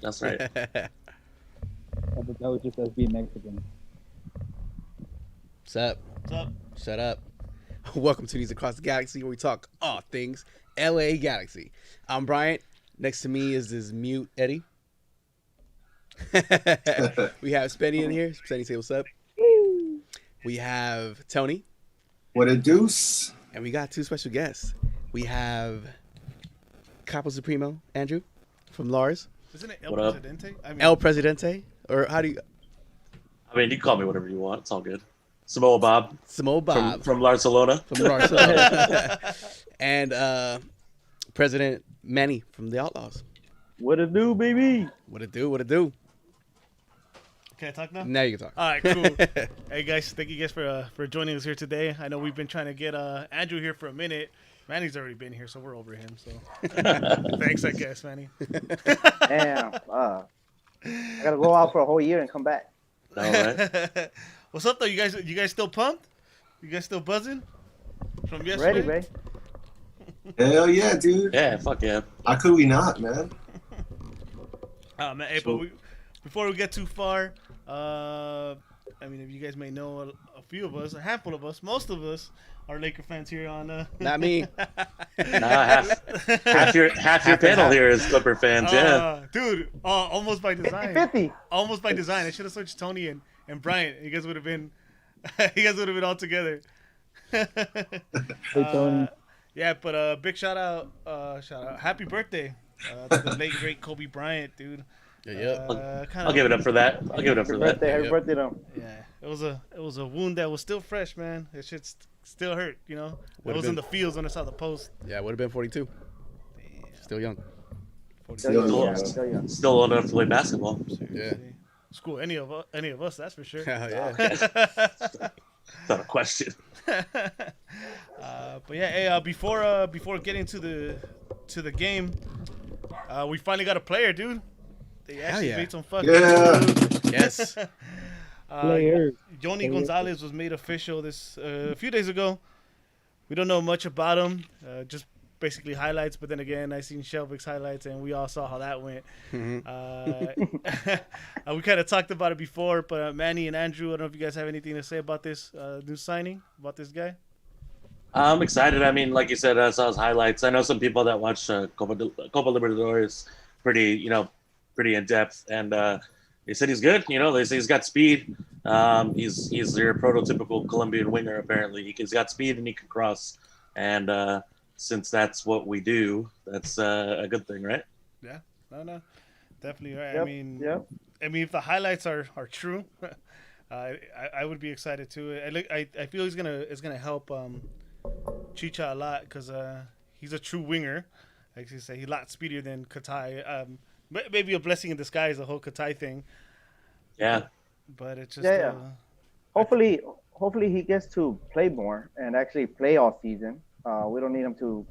That's right. That was just us being Mexican. What's up? What's up? Shut up. Welcome to These Across the Galaxy, where we talk all things LA Galaxy. I'm Bryant. Next to me is this mute Eddie. We have Spenny in here. Spenny, say what's up. We have Tony. What a deuce. And we got two special guests. We have Capo Supremo, Andrew, from Lars. Isn't it El What up? Presidente? I mean, El Presidente, or how do you... I mean, you can call me whatever you want. It's all good. Samoa Bob Samoa Bob. from Barcelona. From Barcelona. And President Manny from the Outlaws. What it do, baby? What it do? What it do? can I talk now? Now you can talk. All right, cool. Hey guys, thank you guys for joining us here today. I know we've been trying to get Andrew here for a minute. Manny's already been here, so we're over him. So thanks, I guess, Manny. Damn. I gotta go out for a whole year and come back. All right. What's up though? You guys still pumped? You guys still buzzing from yesterday? Ready, babe? Hell yeah, dude. Yeah, fuck yeah. How could we not, man? Man, hey, but before we get too far, I mean, if you guys may know, a few of us, a handful of us, most of us are Laker fans here on. Not me. Nah, half your panel here is Clipper fans. Yeah. Dude, almost by design. 50. Almost by design. I should have switched Tony and Bryant. You guys would have been, all together. Hey, Tony. Yeah, but big shout out, happy birthday to the late great Kobe Bryant, dude. Yeah. I'll give it up for that. I'll give it up for that. Happy Yep. birthday, though. Yeah, it was a wound that was still fresh, man. It should still hurt, you know. Would've It was been. in the fields when I saw the post. Yeah, it would have been 42. Still young. Still young, young. still young. Still old enough to play basketball. Yeah. School any of us, that's for sure. Yeah. Not a question. But yeah, hey, before getting to the game, we finally got a player, dude. They actually yeah. made some fucking Yeah. Yes. Players. Yoni Gonzalez was made official this a few days ago. We don't know much about him, just basically highlights. But then again, I seen Shelvick's highlights, and we all saw how that went. We kind of talked about it before, but Manny and Andrew, I don't know if you guys have anything to say about this new signing, about this guy. I'm excited. I mean, like you said, I saw his highlights. I know some people that watch Copa Libertadores pretty in depth, and they said he's good. You know, they say he's got speed. He's your prototypical Colombian winger. Apparently, he's got speed and he can cross. And since that's what we do, that's a good thing, right? Yeah, no, definitely right. Yep, I mean, yep. if the highlights are true, I would be excited too. I feel it's gonna help Chicha a lot because he's a true winger. Like you say, he's a lot speedier than Katai. maybe a blessing in disguise, the whole Katai thing. Yeah. But it's just Yeah. Hopefully he gets to play more and actually play all season. We don't need him to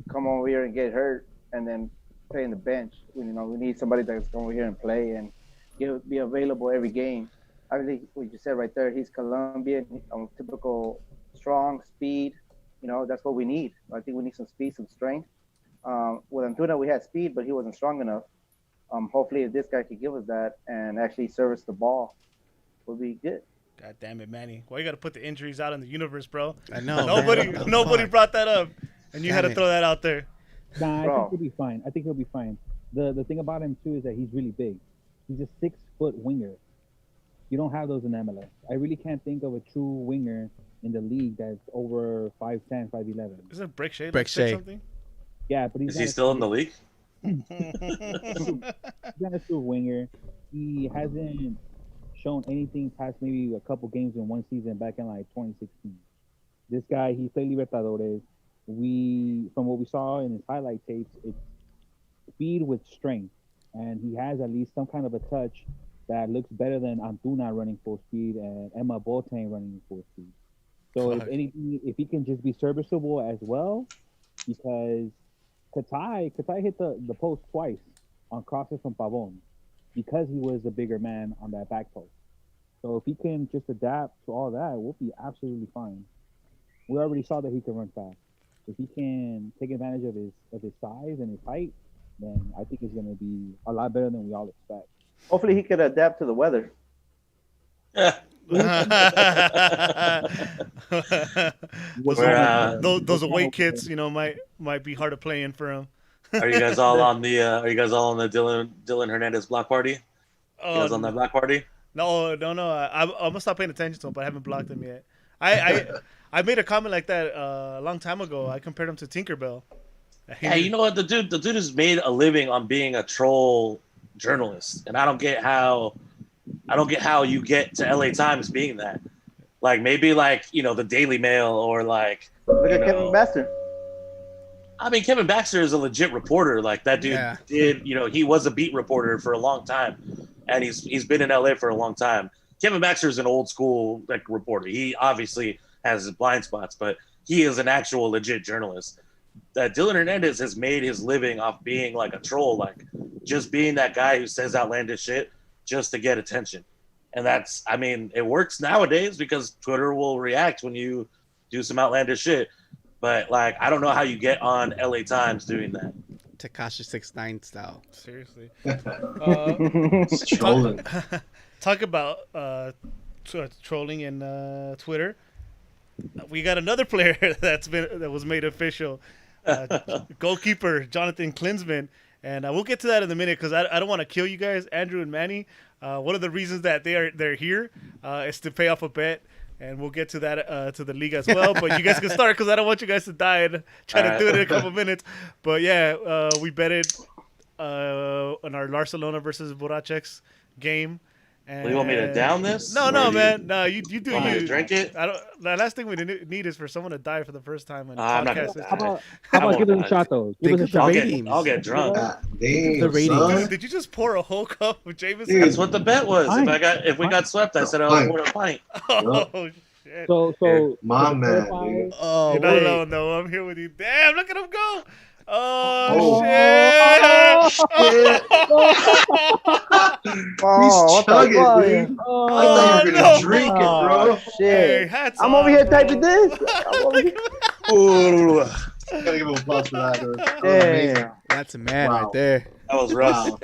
come over here and get hurt and then play in the bench. We need somebody that's going over here and play and be available every game. I think what you said right there. He's Colombian, typical strong speed. That's what we need. I think we need some speed, some strength. With Antuna, we had speed, but he wasn't strong enough. Hopefully, if this guy could give us that and actually service the ball, we'll be good. God damn it, Manny! Why you got to put the injuries out in the universe, bro? I know. Nobody brought that up, and you Damn had to it. throw that out there. Nah, I Bro. think he'll be fine. I think he'll be fine. The thing about him too is that he's really big. He's a 6-foot winger. You don't have those in MLS. I really can't think of a true winger in the league that's over 5'10", 5'11". Isn't Break Shea? Break Shea. Something? Yeah, but he's Is not he a still in the true- league? He's not a true winger. He hasn't shown anything past maybe a couple games in one season back in like 2016. This guy, he played Libertadores. From what we saw in his highlight tapes, it's speed with strength, and he has at least some kind of a touch that looks better than Antuna running full speed and Emma Boateng running full speed. So if Fuck. anything, if he can just be serviceable as well, because Katai hit the post twice on crosses from Pavon because he was the bigger man on that back post. So if he can just adapt to all that, we'll be absolutely fine. We already saw that he can run fast. If he can take advantage of his size and his height, then I think it's going to be a lot better than we all expect. Hopefully, he could adapt to the weather. Those away kits, might be hard to play in for him. Are you guys all on the Dylan Hernandez block party? You guys on that block party? No. I'm gonna stop paying attention to him, but I haven't blocked him yet. I made a comment like that a long time ago. I compared him to Tinkerbell. Hey, you know what? The dude has made a living on being a troll journalist, and I don't get how you get to LA Times being that. Like maybe like the Daily Mail or like Look at Kevin Baxter. I mean, Kevin Baxter is a legit reporter. Like that dude did, he was a beat reporter for a long time, and he's been in LA for a long time. Kevin Baxter is an old school like reporter. He obviously has his blind spots, but he is an actual legit journalist. Dylan Hernandez has made his living off being like a troll, like just being that guy who says outlandish shit just to get attention. And it works nowadays because Twitter will react when you do some outlandish shit. But like, I don't know how you get on LA Times doing that. Tekashi 6ix9ine style. Seriously. It's trolling. Talk about trolling in Twitter. We got another player that was made official. Goalkeeper Jonathan Klinsmann, and we'll get to that in a minute because I don't want to kill you guys, Andrew and Manny. One of the reasons that they're here is to pay off a bet, and we'll get to that to the league as well. But you guys can start because I don't want you guys to die and try to do it in a couple minutes. But yeah, we betted on our Barcelona versus Boracek's game. And You want me to down this? No, Or man. No, you do want me to you. drink it? I don't. The last thing we need is for someone to die for the first time in I'm not podcast gonna history. die. How I about won't give us a die. shot though? Give Think us a of the shot. ratings. I'll get drunk. God The damn, ratings. son. Did you just pour a whole cup of Jameson? Dude. That's what the bet was. Fine. If we got swept, I said I'll pour a pint. Oh shit! So My to man, clarify- dude. Oh, You're not wait. alone, though. I'm here with you. Damn! Look at him go. Oh, Oh. shit! Oh, what He's chugging, the fuck? dude. Oh, I thought you were no. gonna drink it, Oh, bro. Hey, shit. hats I'm off, over here bro. typing this. I'm over here. Ooh. Gotta give him applause for that, dude. That was amazing. Damn. That's a man Wow. right there. That was rough. Wow.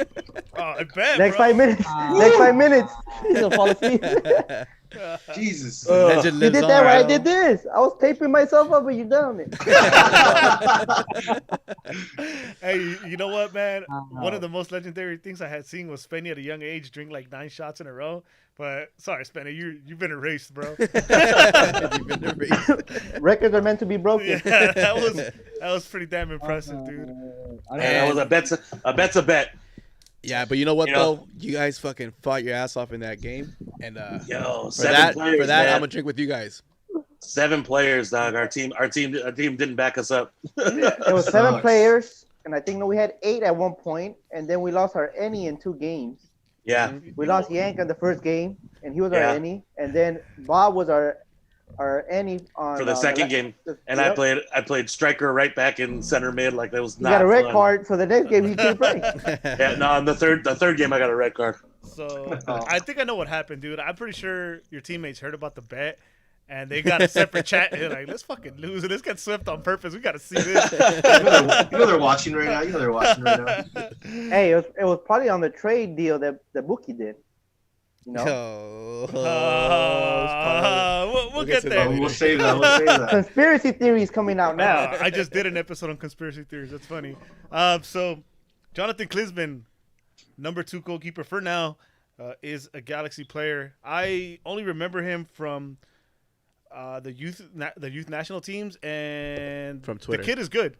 Oh, I bet, Next bro. 5 minutes. Next 5 minutes. He's gonna fall asleep. Jesus. Legend You lives did on, that right. I bro. did this. I was taping myself up, but you done it. Hey, you know what, man? Wow. One of the most legendary things I had seen was Spenny at a young age drink like 9 shots in a row. But sorry, Spenny, you've been erased, bro. You've been erased. Records are meant to be broken. Yeah, that was pretty damn impressive, dude. I don't Man, know. that was a bet's a bet. Yeah, but you know what You know- though? You guys fucking fought your ass off in that game, and Yo, for seven that, players, man, man. I'm gonna drink with you guys. 7 players, dog. Our team didn't back us up. It was 7 players. and I think we had 8 at one point, and then we lost our any in 2 games. Yeah, We lost Yank on the first game, and he was our Yeah. any, and then Bob was our any on for the second game, and I played striker right back in center mid. Like that was He not got a red fun. card, so the next game he couldn't play. Yeah, no, on the third game I got a red card. So I think I know what happened, dude. I'm pretty sure your teammates heard about the bet, and they got a separate chat. And they're like, let's fucking lose it. Let's get swept on purpose. We got to see this. You know they're watching right now. You know they're watching right now. Hey, it was probably on the trade deal that the bookie did. You know, We'll get to there. that. We'll save that. We'll save that. conspiracy theories coming out now. I just did an episode on conspiracy theories. That's funny. So, Jonathan Klinsmann, number 2 goalkeeper for now, is a Galaxy player. I only remember him from the youth national teams and From Twitter. The kid is good.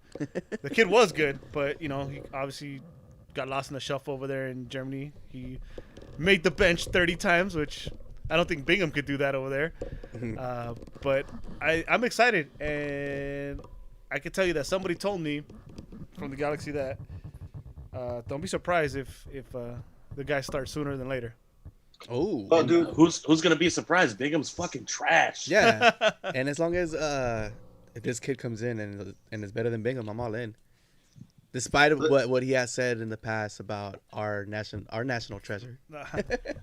The kid was good, but he obviously got lost in the shuffle over there in Germany. He made the bench 30 times, which I don't think Bingham could do that over there. But I'm excited, and I can tell you that somebody told me from the Galaxy that don't be surprised if the guy starts sooner than later. Oh, dude. Who's gonna be surprised? Bingham's fucking trash. Yeah, and as long as if this kid comes in and is better than Bingham, I'm all in. Despite of what he has said in the past about our national treasure.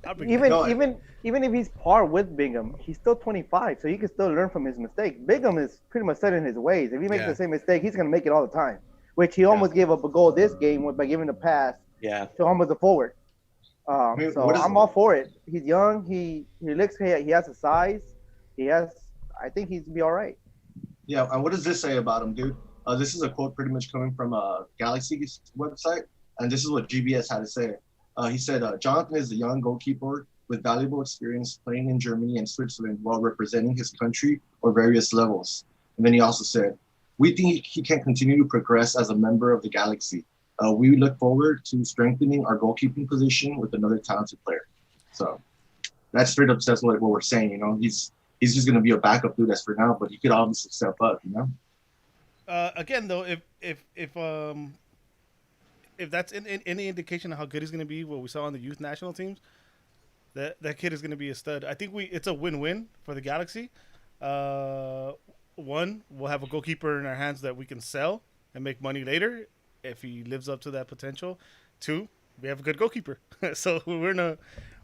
I'll bring Even if he's par with Bingham, he's still 25, so he can still learn from his mistakes. Bingham is pretty much set in his ways. If he makes Yeah. the same mistake, he's gonna make it all the time. Which he almost gave up a goal this game by giving a pass Yeah. to almost a forward. mean, So what is- I'm all for it. He's young. He looks. He has a size. I think he's be all right. Yeah, and what does this say about him, dude? This is a quote pretty much coming from Galaxy's website, and this is what GBS had to say. He said, Jonathan is a young goalkeeper with valuable experience playing in Germany and Switzerland while representing his country or various levels. And then he also said, we think he can continue to progress as a member of the Galaxy. We look forward to strengthening our goalkeeping position with another talented player. So that's straight up says what we're saying, He's just going to be a backup dude as for now, but he could obviously step up, Again, though, if that's any indication of how good he's going to be, what we saw on the youth national teams, that kid is going to be a stud. I think it's a win-win for the Galaxy. One, we'll have a goalkeeper in our hands that we can sell and make money later if he lives up to that potential. Two, we have a good goalkeeper, so we're in a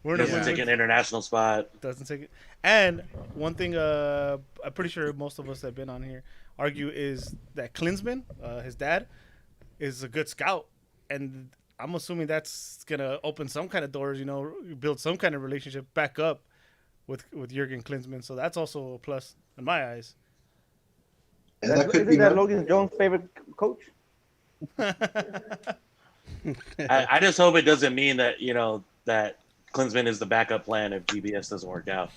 Doesn't take an international spot. Doesn't take it. And one thing I'm pretty sure most of us that have been on here argue is that Klinsmann, his dad, is a good scout. And I'm assuming that's going to open some kind of doors, build some kind of relationship back up with Jurgen Klinsmann. So that's also a plus in my eyes. Isn't that Logan Jones' favorite coach? I just hope it doesn't mean that, that Klinsmann is the backup plan if GBS doesn't work out,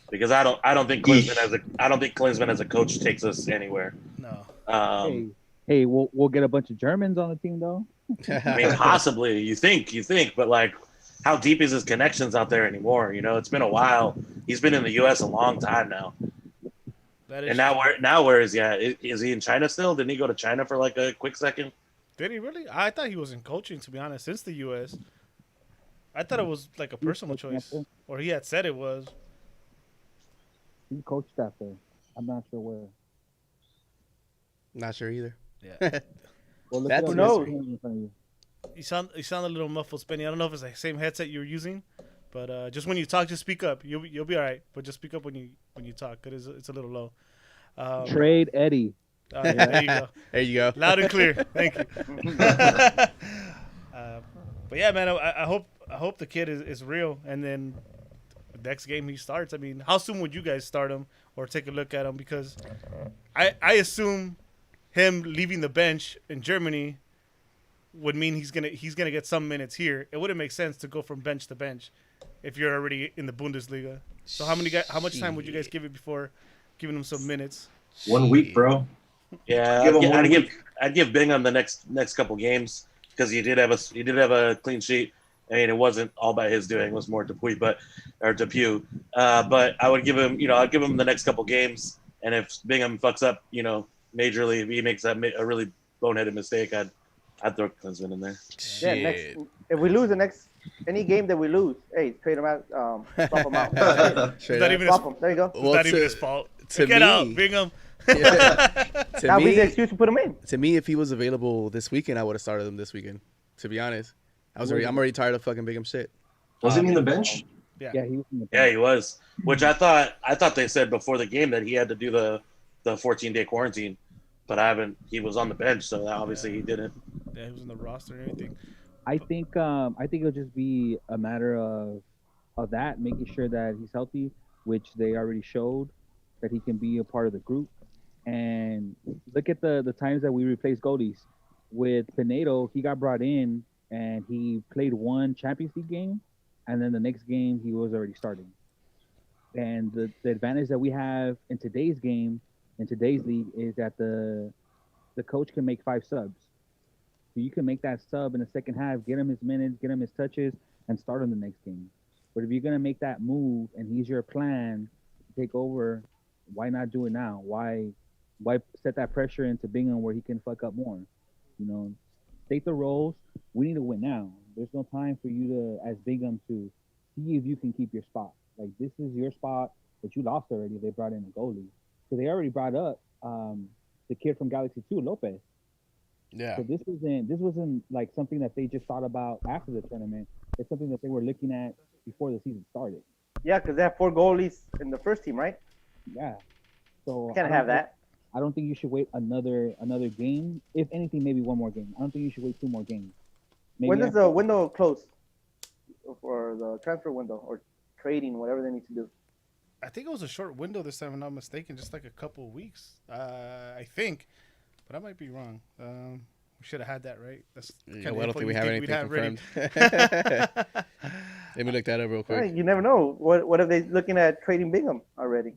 because I don't think Klinsmann as a coach takes us anywhere. No. Hey, we'll get a bunch of Germans on the team though. I mean, possibly you think, but like, how deep is his connections out there anymore? It's been a while. He's been in the U.S. a long time now. And now where is he at? Is he in China still? Didn't he go to China for like a quick second? Did he really? I thought he was in coaching, to be honest, since the U.S. I thought it was like a personal choice, or he had said it was. He coached that there. I'm not sure where. Not sure either. Yeah. Well, look That's it up. no. In front of you. You sound a little muffled, Spenny. I don't know if it's the same headset you were using, but just when you talk, just speak up. You'll be all right, but just speak up when you talk, because it's a little low. Trade Eddie. There you go. There you go. Loud and clear. Thank you. But yeah, man, I hope the kid is real, and then the next game he starts. I mean, how soon would you guys start him or take a look at him? Because I assume him leaving the bench in Germany would mean he's gonna get some minutes here. It wouldn't make sense to go from bench to bench if you're already in the Bundesliga. So how much time would you guys give it before giving him some minutes? 1 week, bro. Yeah, I'd give Bingham the next couple games, because he did have a clean sheet. I mean, it wasn't all by his doing; it was more Dupuy, but I would give him, I'd give him the next couple games, and if Bingham fucks up, majorly, if he makes a really boneheaded mistake, I'd I'd throw Klinsmann in there. Yeah, Shit. if we lose any game that we lose, hey, trade him out, swap him out. Straight It's not up. even his, Swap him. There you go. it's Well, not even to- his fault. to Get me- out, Bingham. That'll be the To me, excuse to put him in. to me, if he was available this weekend, I would have started him this weekend. To be honest, I'm already tired of fucking Bingham shit. Wasn't he in the bench? Yeah. Yeah, he was in the Yeah, he was. Which I thought they said before the game that he had to do the 14-day quarantine, but he was on the bench, so obviously he didn't. Yeah, he was in the roster and everything. I think it'll just be a matter of that, making sure that he's healthy, which they already showed that he can be a part of the group. And look at the times that we replaced goalies. With Pinedo, he got brought in and he played one Champions League game, and then the next game he was already starting. And the advantage that we have in today's game, in today's league, is that the coach can make 5 subs. So you can make that sub in the second half, get him his minutes, get him his touches, and start him the next game. But if you're gonna make that move and he's your plan to take over, why not do it now? Why set that pressure into Bingham where he can fuck up more? You know, state the roles. We need to win now. There's no time for you to, as Bingham, to see if you can keep your spot. Like, this is your spot that you lost already. They brought in a goalie. So they already brought up the kid from Galaxy 2, Lopez. Yeah. So this wasn't like something that they just thought about after the tournament. It's something that they were looking at before the season started. Yeah, because they have 4 goalies in the first team, right? Yeah. So Can't have that. I don't think you should wait another game. If anything, maybe one more game. I don't think you should wait 2 more games. Maybe When does after- the window close for the transfer window or trading, whatever they need to do? I think it was a short window this time, if I'm not mistaken, just like a couple of weeks. I think, but I might be wrong. We should have had that, right? That's Yeah, well, I don't think we have anything ready. confirmed. Let me look that up real quick. Right, you never know. What if they looking at trading Bingham already?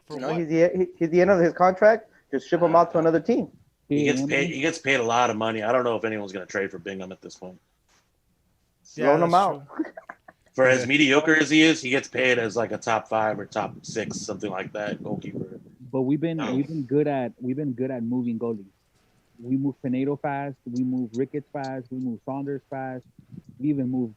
For You know, what? he's the end of his contract. Just ship him out to another team. He gets paid a lot of money. I don't know if anyone's going to trade for Bingham at this point. Loan him that's out. true. For as mediocre as he is, he gets paid as like a top 5 or top 6, something like that, goalkeeper. But we've been good at moving goalies. We move Pinedo fast. We move Ricketts fast. We move Saunders fast. We even moved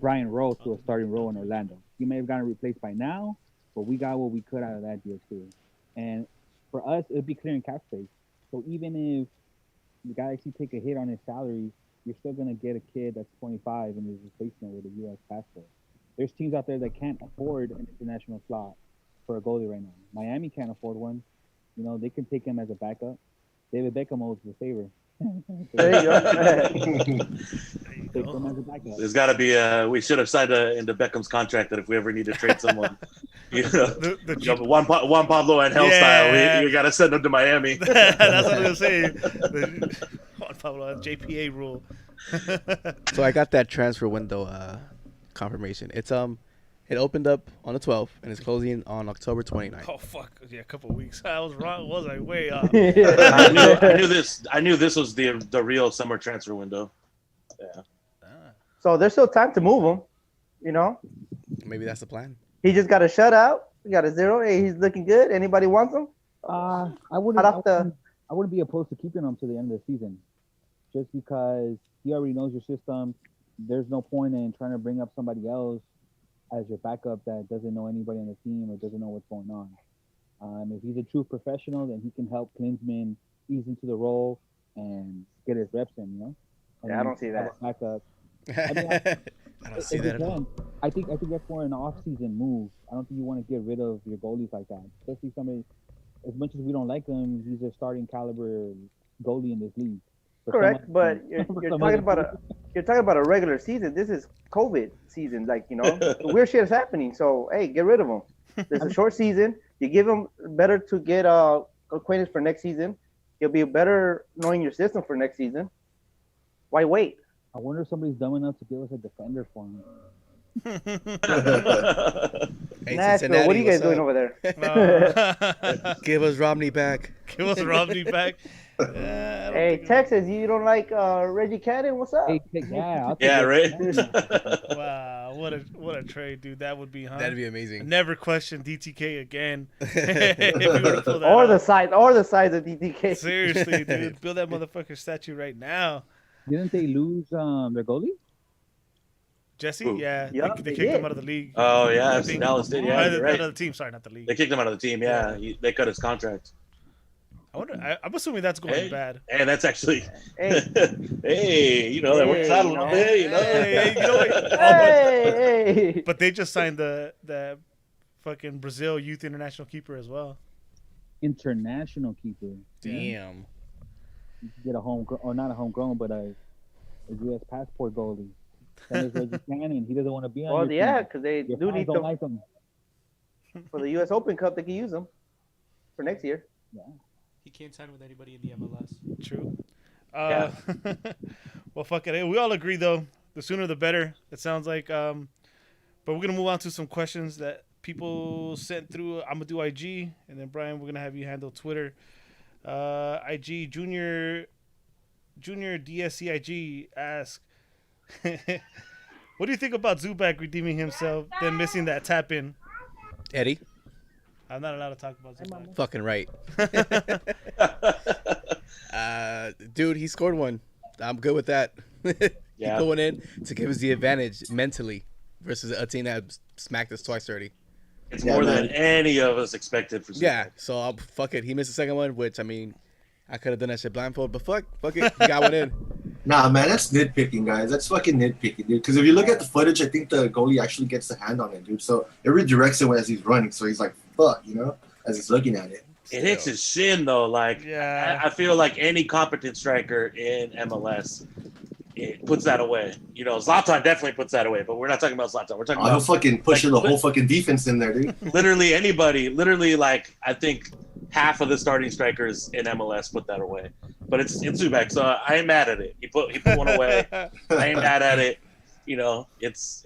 Brian Rowe to a starting role in Orlando. He may have gotten replaced by now, but we got what we could out of that deal too. And for us, it'd be clearing cap space. So even if the Galaxy take a hit on his salary, you're still gonna get a kid that's 25 and is replacement with a U.S. passport. There's teams out there that can't afford an international slot for a goalie right now. Miami can't afford one. You know, they can take him as a backup. David Beckham owes the favor. There you go. Take him as a backup. There's got to be we should have signed into Beckham's contract that if we ever need to trade someone, you know, Juan Pablo and Hell style, we got to send him to Miami. That's what I was gonna say. Juan Pablo, JPA rule. So I got that transfer window confirmation. It opened up on the 12th and it's closing on October 29th. Oh fuck! Yeah, a couple of weeks. I was wrong. Was I way off? I knew this was the real summer transfer window. Yeah. So there's still time to move him. You know, Maybe that's the plan. he just got a shutout. He got a 0. Hey, he's looking good. Anybody wants him? I I'd wouldn't have to- I wouldn't be opposed to keeping him to the end of the season, just because he already knows your system. There's no point in trying to bring up somebody else as your backup that doesn't know anybody on the team or doesn't know what's going on. If he's a true professional, then he can help Klinsmann ease into the role and get his reps in, you know? And Yeah, I don't see that. Backup. I don't see that at all. I think that's more an off-season move. I don't think you want to get rid of your goalies like that, especially somebody. As much as we don't like him, he's a starting caliber goalie in this league. For Correct, some- but for you're some talking other about you're talking about a regular season. This is COVID season, like, you know, weird shit is happening. So hey, get rid of him. It's a short season. You give him better to get acquaintance for next season. He'll be better knowing your system for next season. Why wait? I wonder if somebody's dumb enough to give us a defender for him. Hey, Nashville, Cincinnati, what are you guys what's doing up? over there? Give us Romney back. Give us Romney back. I don't Hey, think- Texas, you don't like Reggie Cannon? What's up? Hey, yeah, I'll take Yeah, it. right. Wow. what a trade, dude. That would be, huh? That'd be amazing. Never question DTK again. If you were to pull that Or off. the size of DTK. Seriously, dude. Build that motherfucker statue right now. Didn't they lose their goalie? Jesse? Ooh. Yeah. Yup, they they kicked him did. out of the league. Oh yeah, I FC think- Dallas did. Yeah, you're right. Out of the team. Sorry, not the league. They kicked him out of the team. Yeah, they cut his contract. I wonder. I'm assuming that's going bad. Hey, that's actually. Hey. Hey, that works Hey, out a you little know. bit, Hey, you know what? Hey. But they just signed the fucking Brazil Youth International keeper as well. International keeper. Damn. You can get a or not a homegrown, but a U.S. passport goalie. Same as Reggie Cannon. He doesn't want to be on Well, your yeah, team. because they Your do fans need don't them like him. for the U.S. Open Cup. They can use them for next year. He can't sign with anybody in the MLS. True. Well, fuck it. Hey, we all agree though. The sooner the better. It sounds like. But we're gonna move on to some questions that people sent through. I'm gonna do IG, and then Brian, we're gonna have you handle Twitter. IG Junior DSCIG asks, what do you think about Zubak redeeming himself, then missing that tap in? Eddie, I'm not allowed to talk about Zubak. fucking right. Dude, he scored one. I'm good with that. Yeah. He's going in to give us the advantage mentally versus a team that smacked us twice already. It's Yeah, more man. than any of us expected for. Yeah, so fuck it. He missed the second one, which I mean, I could have done that shit blindfold, but fuck it. He got one in. Nah, man, that's nitpicking, guys. That's fucking nitpicking, dude. Because if you look at the footage, I think the goalie actually gets the hand on it, dude. So it redirects it as he's running. So he's like, fuck, as he's looking at it. It hits his shin though. Like Yeah. I feel like any competent striker in MLS, it puts that away. Zlatan definitely puts that away. But we're not talking about Zlatan. We're talking He'll about fucking push like, the whole fucking defense in there, dude. literally anybody. Literally, like I think half of the starting strikers in MLS put that away. But it's Zubak, so I ain't mad at it. He put one away. I ain't mad at it. It's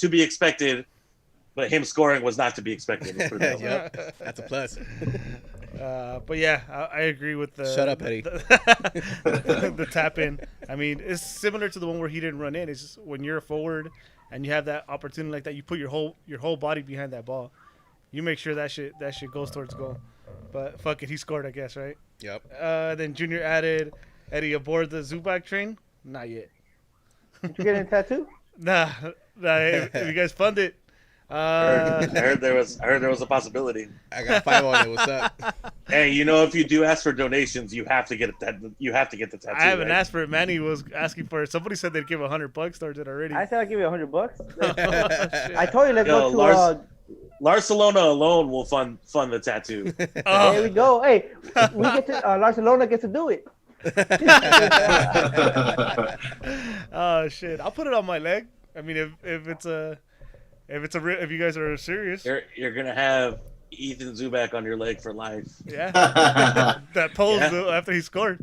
to be expected. But him scoring was not to be expected. Let's put it that way. Yep, that's a plus. But yeah, I agree with the. Shut up, Eddie. The tap in. I mean, it's similar to the one where he didn't run in. It's just when you're a forward and you have that opportunity like that, you put your whole body behind that ball. You make sure that shit goes towards goal. But fuck it, he scored, I guess, right? Yep. Then Junior added Eddie aboard the Zubak train. Not yet. Did you get a tattoo? Nah. If you guys fund it. I heard there was a possibility. I got 5 on it. What's up? Hey, if you do ask for donations, you have to get the tattoo. I haven't right? asked for it. Manny was asking for it. Somebody said they'd give $100 towards it already. I said I'll give you $100. Shit. I told you let's Yo, go to. Barcelona alone will fund the tattoo. Oh. There we go. Hey, we get to Barcelona gets to do it. Oh shit! I'll put it on my leg. I mean, if you guys are serious, You're gonna have Ethan Zubak on your leg for life. yeah. That pose after he scored.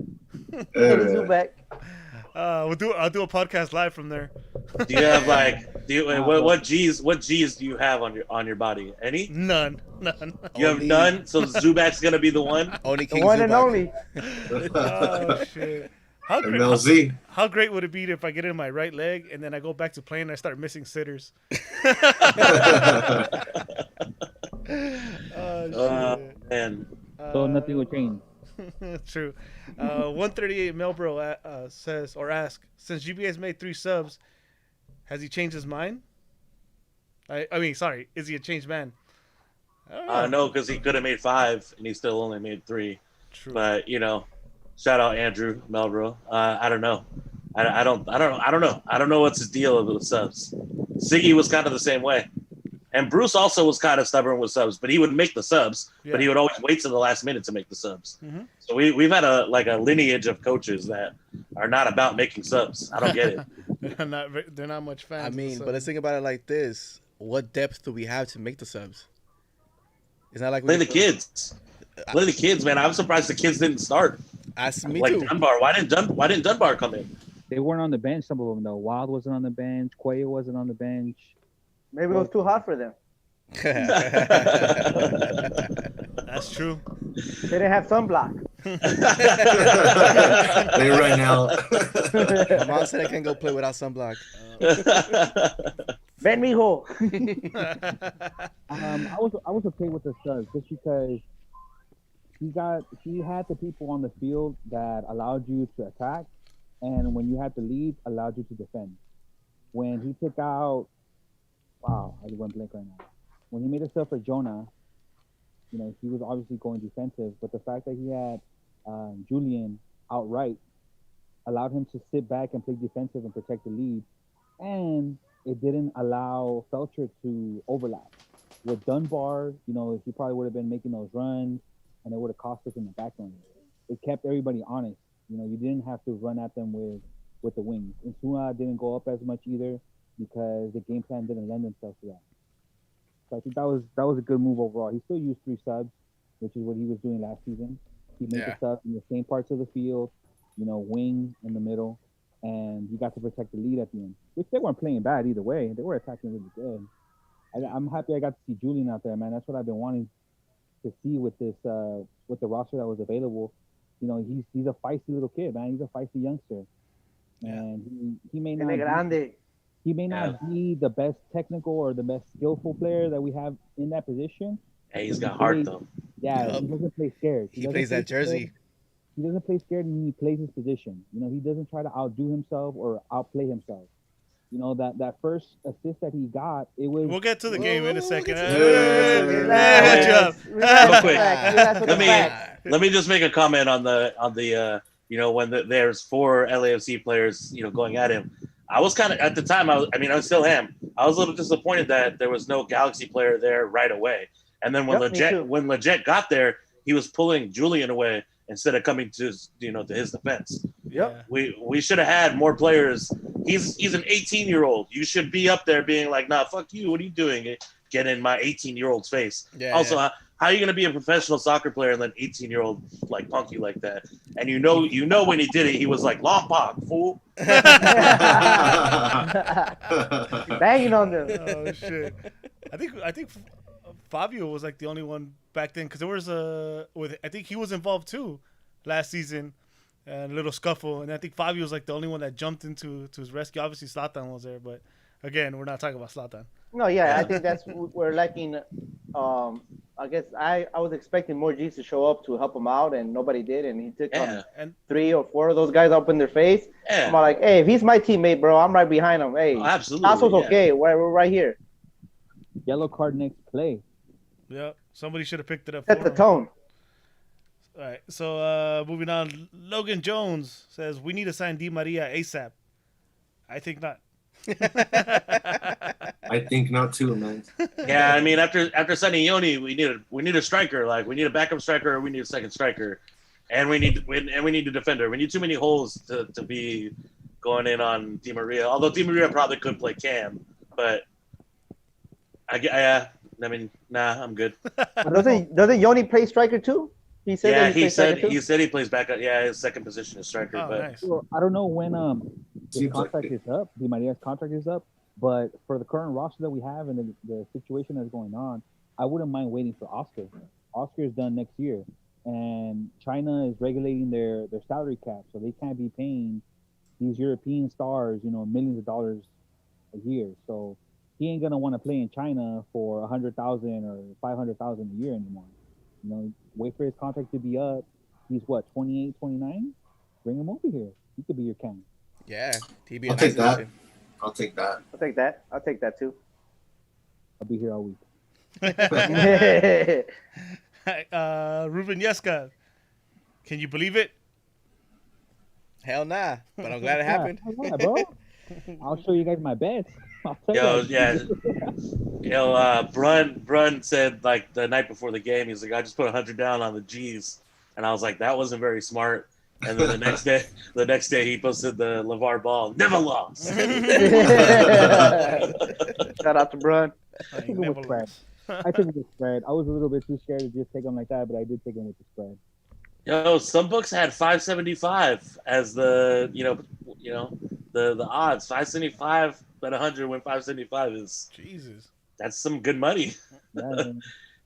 Zubak. I'll do a podcast live from there. Do you have what G's do you have on your body? Any? None. You have none. So Zubak's gonna be the one. Only The King one and Zubak. only. Oh shit! MLZ. How great would it be if I get it in my right leg and then I go back to playing and I start missing sitters? Oh shit! Man. So nothing will change. True. 138 Melbro says or asks, since GBS made 3 subs, has he changed his mind? I mean, sorry, is he a changed man? I don't know. No, because he could have made 5 and he still only made 3. True. But shout out Andrew Melbro. I don't know. I don't know. I don't know what's his deal with the subs. Siggy was kind of the same way. And Bruce also was kind of stubborn with subs, but he would make the subs, but he would always wait to the last minute to make the subs. Mm-hmm. So we've had a lineage of coaches that are not about making subs. I don't get it. They're not much fans. I of mean, the but let's think about it like this: what depth do we have to make the subs? It's not like Play the kids. Play the kids, man. I'm surprised the kids didn't start. Me Like too. Dunbar. Why didn't Dunbar come in? They weren't on the bench. Some of them though. Wild wasn't on the bench. Quay wasn't on the bench. Maybe it was too hot for them. That's true. They didn't have sunblock. They right now. My mom said I can't go play without sunblock. Ben mijo. I was okay with the subs just because he had the people on the field that allowed you to attack, and when you had to lead, allowed you to defend. When he took out, wow, I went blank right now. When he made a sub for Jonah, he was obviously going defensive, but the fact that he had Julian outright allowed him to sit back and play defensive and protect the lead, and it didn't allow Felcher to overlap. With Dunbar, he probably would have been making those runs, and it would have cost us in the back end. It kept everybody honest. You didn't have to run at them with the wings. Insua didn't go up as much either because the game plan didn't lend itself to that. So I think that was a good move overall. He still used 3 subs, which is what he was doing last season. He made the subs in the same parts of the field, wing in the middle, and you got to protect the lead at the end, which they weren't playing bad either way. They were attacking really good. I'm happy I got to see Julian out there, man. That's what I've been wanting to see with this with the roster that was available. He's a feisty little kid, man. He's a feisty youngster, and he may not be the best technical or the best skillful player that we have in that position. Hey, he's got heart though. Yeah, he doesn't play scared. He plays that jersey. He doesn't play scared, and he plays his position. He doesn't try to outdo himself or outplay himself. That first assist that he got, it was. We'll get to the game in a second. Real quick, let me just make a comment on the when there's 4 LAFC players going at him. I was kind of at the time. I still am. I was a little disappointed that there was no Galaxy player there right away. And then when Leggett got there, he was pulling Julian away instead of coming to to his defense. Yep. We should have had more players. He's an 18-year-old. You should be up there being like, nah, fuck you. What are you doing? Get in my 18-year-old's face. Yeah, also, how are you going to be a professional soccer player and let 18-year-old like punk you like that? And you know when he did it, he was like, Lompoc, fool. Banging on them. Oh shit! I think Fabio was like the only one back then because there was I think he was involved too last season. And a little scuffle, and I think Fabio was like the only one that jumped to his rescue. Obviously, Zlatan was there, but again, we're not talking about Zlatan. No, yeah, I think that's we're lacking. I guess I was expecting more G's to show up to help him out, and nobody did, and he took and 3 or 4 of those guys up in their face. Yeah. I'm like, hey, if he's my teammate, bro, I'm right behind him. Hey, absolutely, Tasso's okay. We're right here. Yellow card next play. Yeah, somebody should have picked it up. Set the tone. All right, so moving on. Logan Jones says we need to sign Di Maria ASAP. I think not. I think not too, man. Yeah, after signing Yoni, we need a striker. Like we need a backup striker, or we need a second striker, and we need a defender. We need too many holes to be going in on Di Maria. Although Di Maria probably could play Cam, but nah, I'm good. Doesn't Yoni play striker too? He said he said he plays backup. Yeah, his second position is striker. Oh, but nice. Well, I don't know when his contract is up. Di Maria's contract is up, but for the current roster that we have and the situation that's going on, I wouldn't mind waiting for Oscar. Oscar is done next year, and China is regulating their salary cap, so they can't be paying these European stars, millions of dollars a year. So he ain't gonna want to play in China for 100,000 or 500,000 a year anymore. Wait for his contract to be up. He's what, 28, 29? Bring him over here. He could be your Ken. Yeah, he'd be I'll take that. I'll take that too. I'll be here all week. Ruben Yeska, can you believe it? Hell nah, but I'm glad it happened. Yeah, bro. I'll show you guys my bets. Brun said like the night before the game, he's like, I just put 100 down on the G's, and I was like, that wasn't very smart. And then the next day he posted the LeVar Ball, never lost. Shout out to Brun. I took it with the spread. I was a little bit too scared to just take him like that, but I did take him with the spread. Some books had 575 as the the odds. 575 bet 100 win 575 is Jesus. That's some good money. Yeah.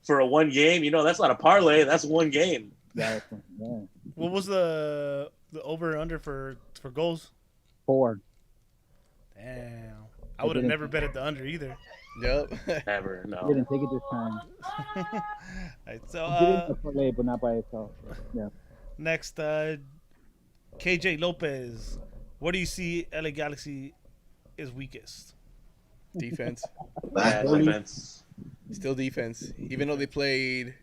For a one game. That's not a parlay. That's one game. Yeah. What was the over and under for goals? 4. Damn. I would have didn't- never betted the under either. Yep. Never. I No. didn't take it this time. Alright, so I did it in a parlay, but not by itself. Yeah. next, KJ Lopez. What do you see LA Galaxy is weakest? Defense. Bad Back. defense. Still defense. Even though they played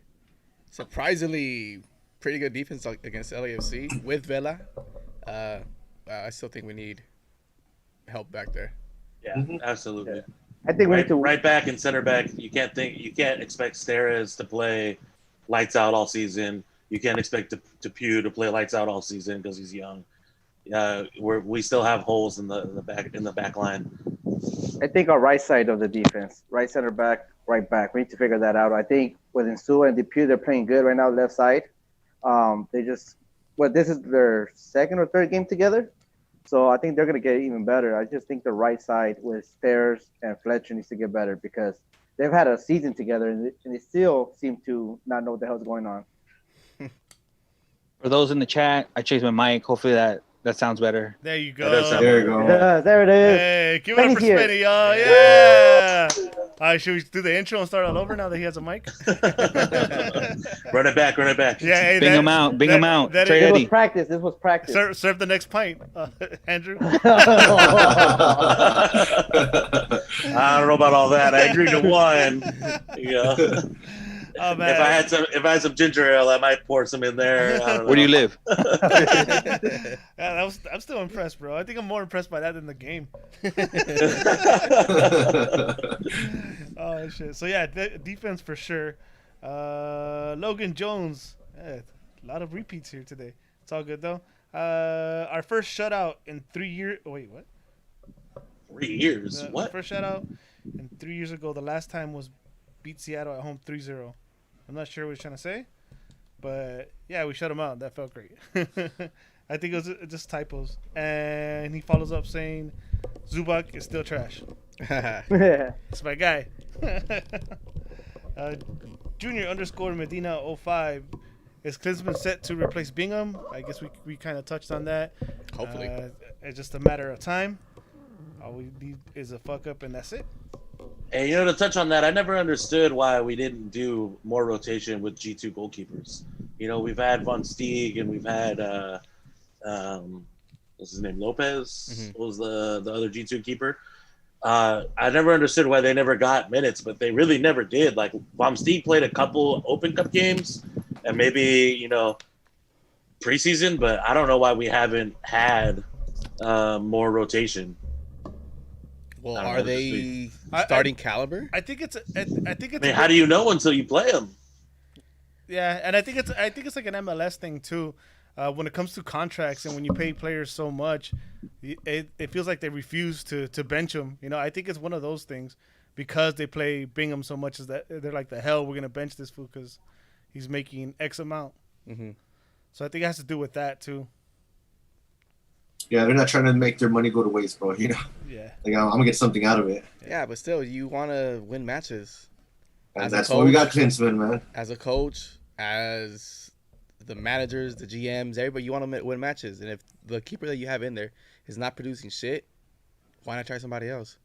surprisingly pretty good defense against LAFC with Vela, I still think we need help back there. Yeah, Mhm. absolutely. I think we need to. Right back and center back. You can't expect Steres to play lights out all season. You can't expect Depew to play lights out all season because he's young. We still have holes in the back line. I think our right side of the defense, right center back, right back. We need to figure that out. I think with Insua and Depew, they're playing good right now, left side. This is their second or third game together. So I think they're going to get even better. I just think the right side with Stairs and Fletcher needs to get better because they've had a season together and they still seem to not know what the hell's going on. For those in the chat, I changed my mic. Hopefully that sounds better. There you go. That does sound- There you go. There it is. Hey, give it up for Spinny here. Spinny, y'all. Yeah. All right, should we do the intro and start all over now that he has a mic? Run it back. Yeah, hey, Bing him out. Bing him out. that Trey is- This was Eddie. practice. This was practice. Serve the next pint, Andrew. I don't know about all that. I agree to one. Oh, man. If I had some ginger ale, I might pour some in there. I don't know. Where do you live? Yeah, I'm still impressed, bro. I think I'm more impressed by that than the game. Oh, shit. So, yeah, defense for sure. Logan Jones. A lot of repeats here today. It's all good, though. Our first shutout in 3 years. Wait, what? 3 years. The What? first shutout in 3 years ago. The last time was beat Seattle at home 3-0. I'm not sure what he's trying to say, but yeah, we shut him out. That felt great. I think it was just typos. And he follows up saying, Zubak is still trash. That's my guy. Junior_Medina05. Is Klinsmann set to replace Bingham? I guess we kind of touched on that. Hopefully. It's just a matter of time. All we need is a fuck up, and that's it. And to touch on that, I never understood why we didn't do more rotation with G2 goalkeepers. We've had Von Steeg and we've had what's his name, Lopez. Mhm. Was the other G2 keeper. I never understood why they never got minutes, but they really never did. Like Von Steeg played a couple Open Cup games and maybe preseason, but I don't know why we haven't had more rotation. Well, I don't are know, they I- starting caliber? I think it's. I think it's. I mean, how do you know until you play them? Yeah, and I think it's like an MLS thing too. When it comes to contracts and when you pay players so much, it feels like they refuse to bench them. I think it's one of those things because they play Bingham so much is that they're like, the hell, we're gonna bench this fool because he's making X amount. Mm-hmm. So I think it has to do with that too. Yeah, they're not trying to make their money go to waste, bro. Yeah. Like I'm gonna get something out of it, Yeah, but still, you want to win matches and As a that's why we got coach- Klinsmann, man. as a coach, as the managers, the GMs, everybody. You want to win matches, and if the keeper that you have in there is not producing shit, why not try somebody else?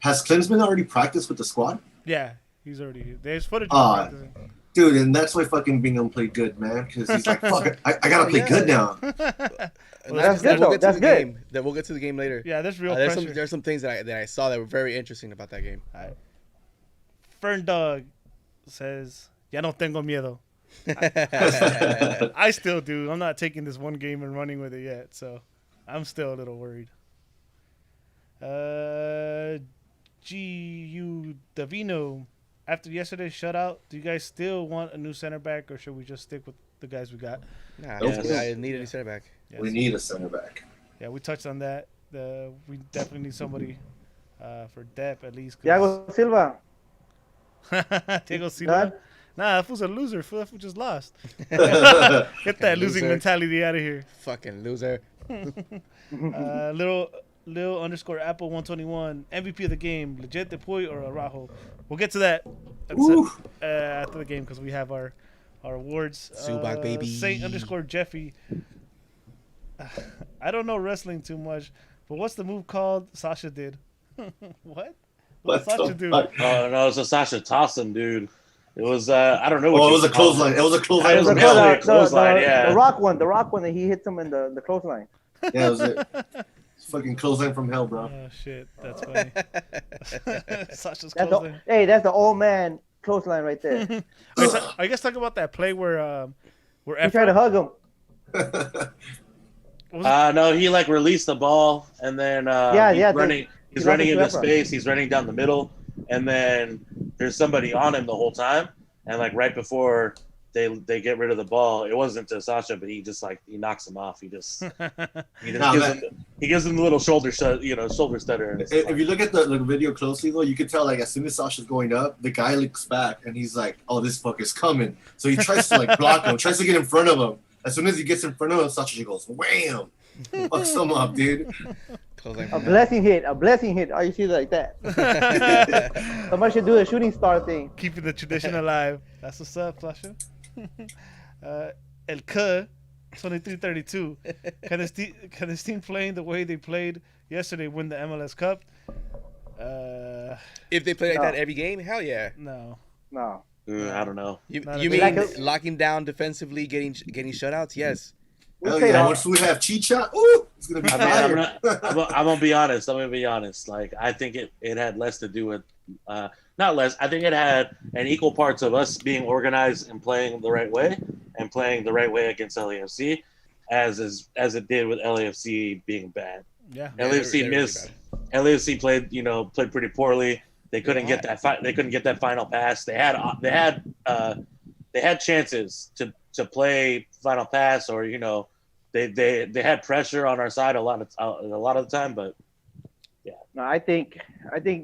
Has Klinsmann already practiced with the squad? Yeah, he's already here. There's footage. of Ah. him practicing. Dude, and that's why fucking Bingham played good, man. Because he's like, fuck it, I gotta play Yeah. good now. And that's good, we'll though. get to That's the good. game. Then we'll get to the game later. Yeah, there's real There's pressure. some things that I saw that were very interesting about that game. Fern Dog says, "Ya no tengo miedo." I still do. I'm not taking this one game and running with it yet, so I'm still a little worried. G.U. Davino, after yesterday's shutout, do you guys still want a new center back, or should we just stick with the guys we got? Nah, Yes. I need a new center back. Yes. We need a center back. Yeah, we touched on that. We definitely need somebody for depth at least. Thiago Silva. Thiago Silva. Nah, that fool's a loser. Fool, that fool just lost. Get that losing Loser. mentality out of here. Fucking loser. Little _Apple 121 MVP of the game, legit Depoy or Araujo. We'll get to that after the game because we have our awards. Zubak, baby. Saint _Jeffy. I don't know wrestling too much, but what's the move called Sasha did? What? What What's Sasha the do? fuck? Oh no, it's a Sasha toss him, dude. It was I don't know what Oh, it you was a call clothesline. It was a It clothesline. was The, definitely a the, clothesline, the, yeah. the rock one that he hits him in the clothesline. Yeah, it was it. It's fucking clothesline from hell, bro. Oh shit, that's funny. Sasha's That's closing. that's the old man clothesline right there. Are you guys talking about that play where He tried to hug him. what was it? No, he like released the ball and then Yeah, running. he He's lost running it to into Efra. space. He's running down the middle, and then there's somebody on him the whole time. And like right before they get rid of the ball, it wasn't to Sasha, but he just like he knocks him off. He just gives him the little shoulder stutter. And If you look at the video closely, though, you can tell like as soon as Sasha's going up, the guy looks back and he's like, "Oh, this fucker's coming!" So he tries to like block him, tries to get in front of him. As soon as he gets in front of him, Sasha goes, "Wham!" Fucks him up, dude. A blessing hit. Oh, you see it like that? Somebody should do a shooting star thing. Keeping the tradition alive. That's what's up, Sasha. El K, 2332. Can this team playing the way they played yesterday win the MLS Cup? If they play like No. that every game, hell yeah. No. No. I don't know. You Not mean like locking down defensively, getting shutouts? Yes. Hell played yeah! all- Once we have Chicha, ooh, it's gonna be I mean, fire. I'm gonna be honest. I'm gonna be honest. Like I think it had less to do with, not less. I think it had an equal parts of us being organized and playing the right way and playing the right way against LAFC, as it did with LAFC being bad. Yeah. LAFC they're missed. really LAFC played pretty poorly. They couldn't get that. They couldn't get that final pass. They had chances to play final pass, or they had pressure on our side a lot of the time, but No, I think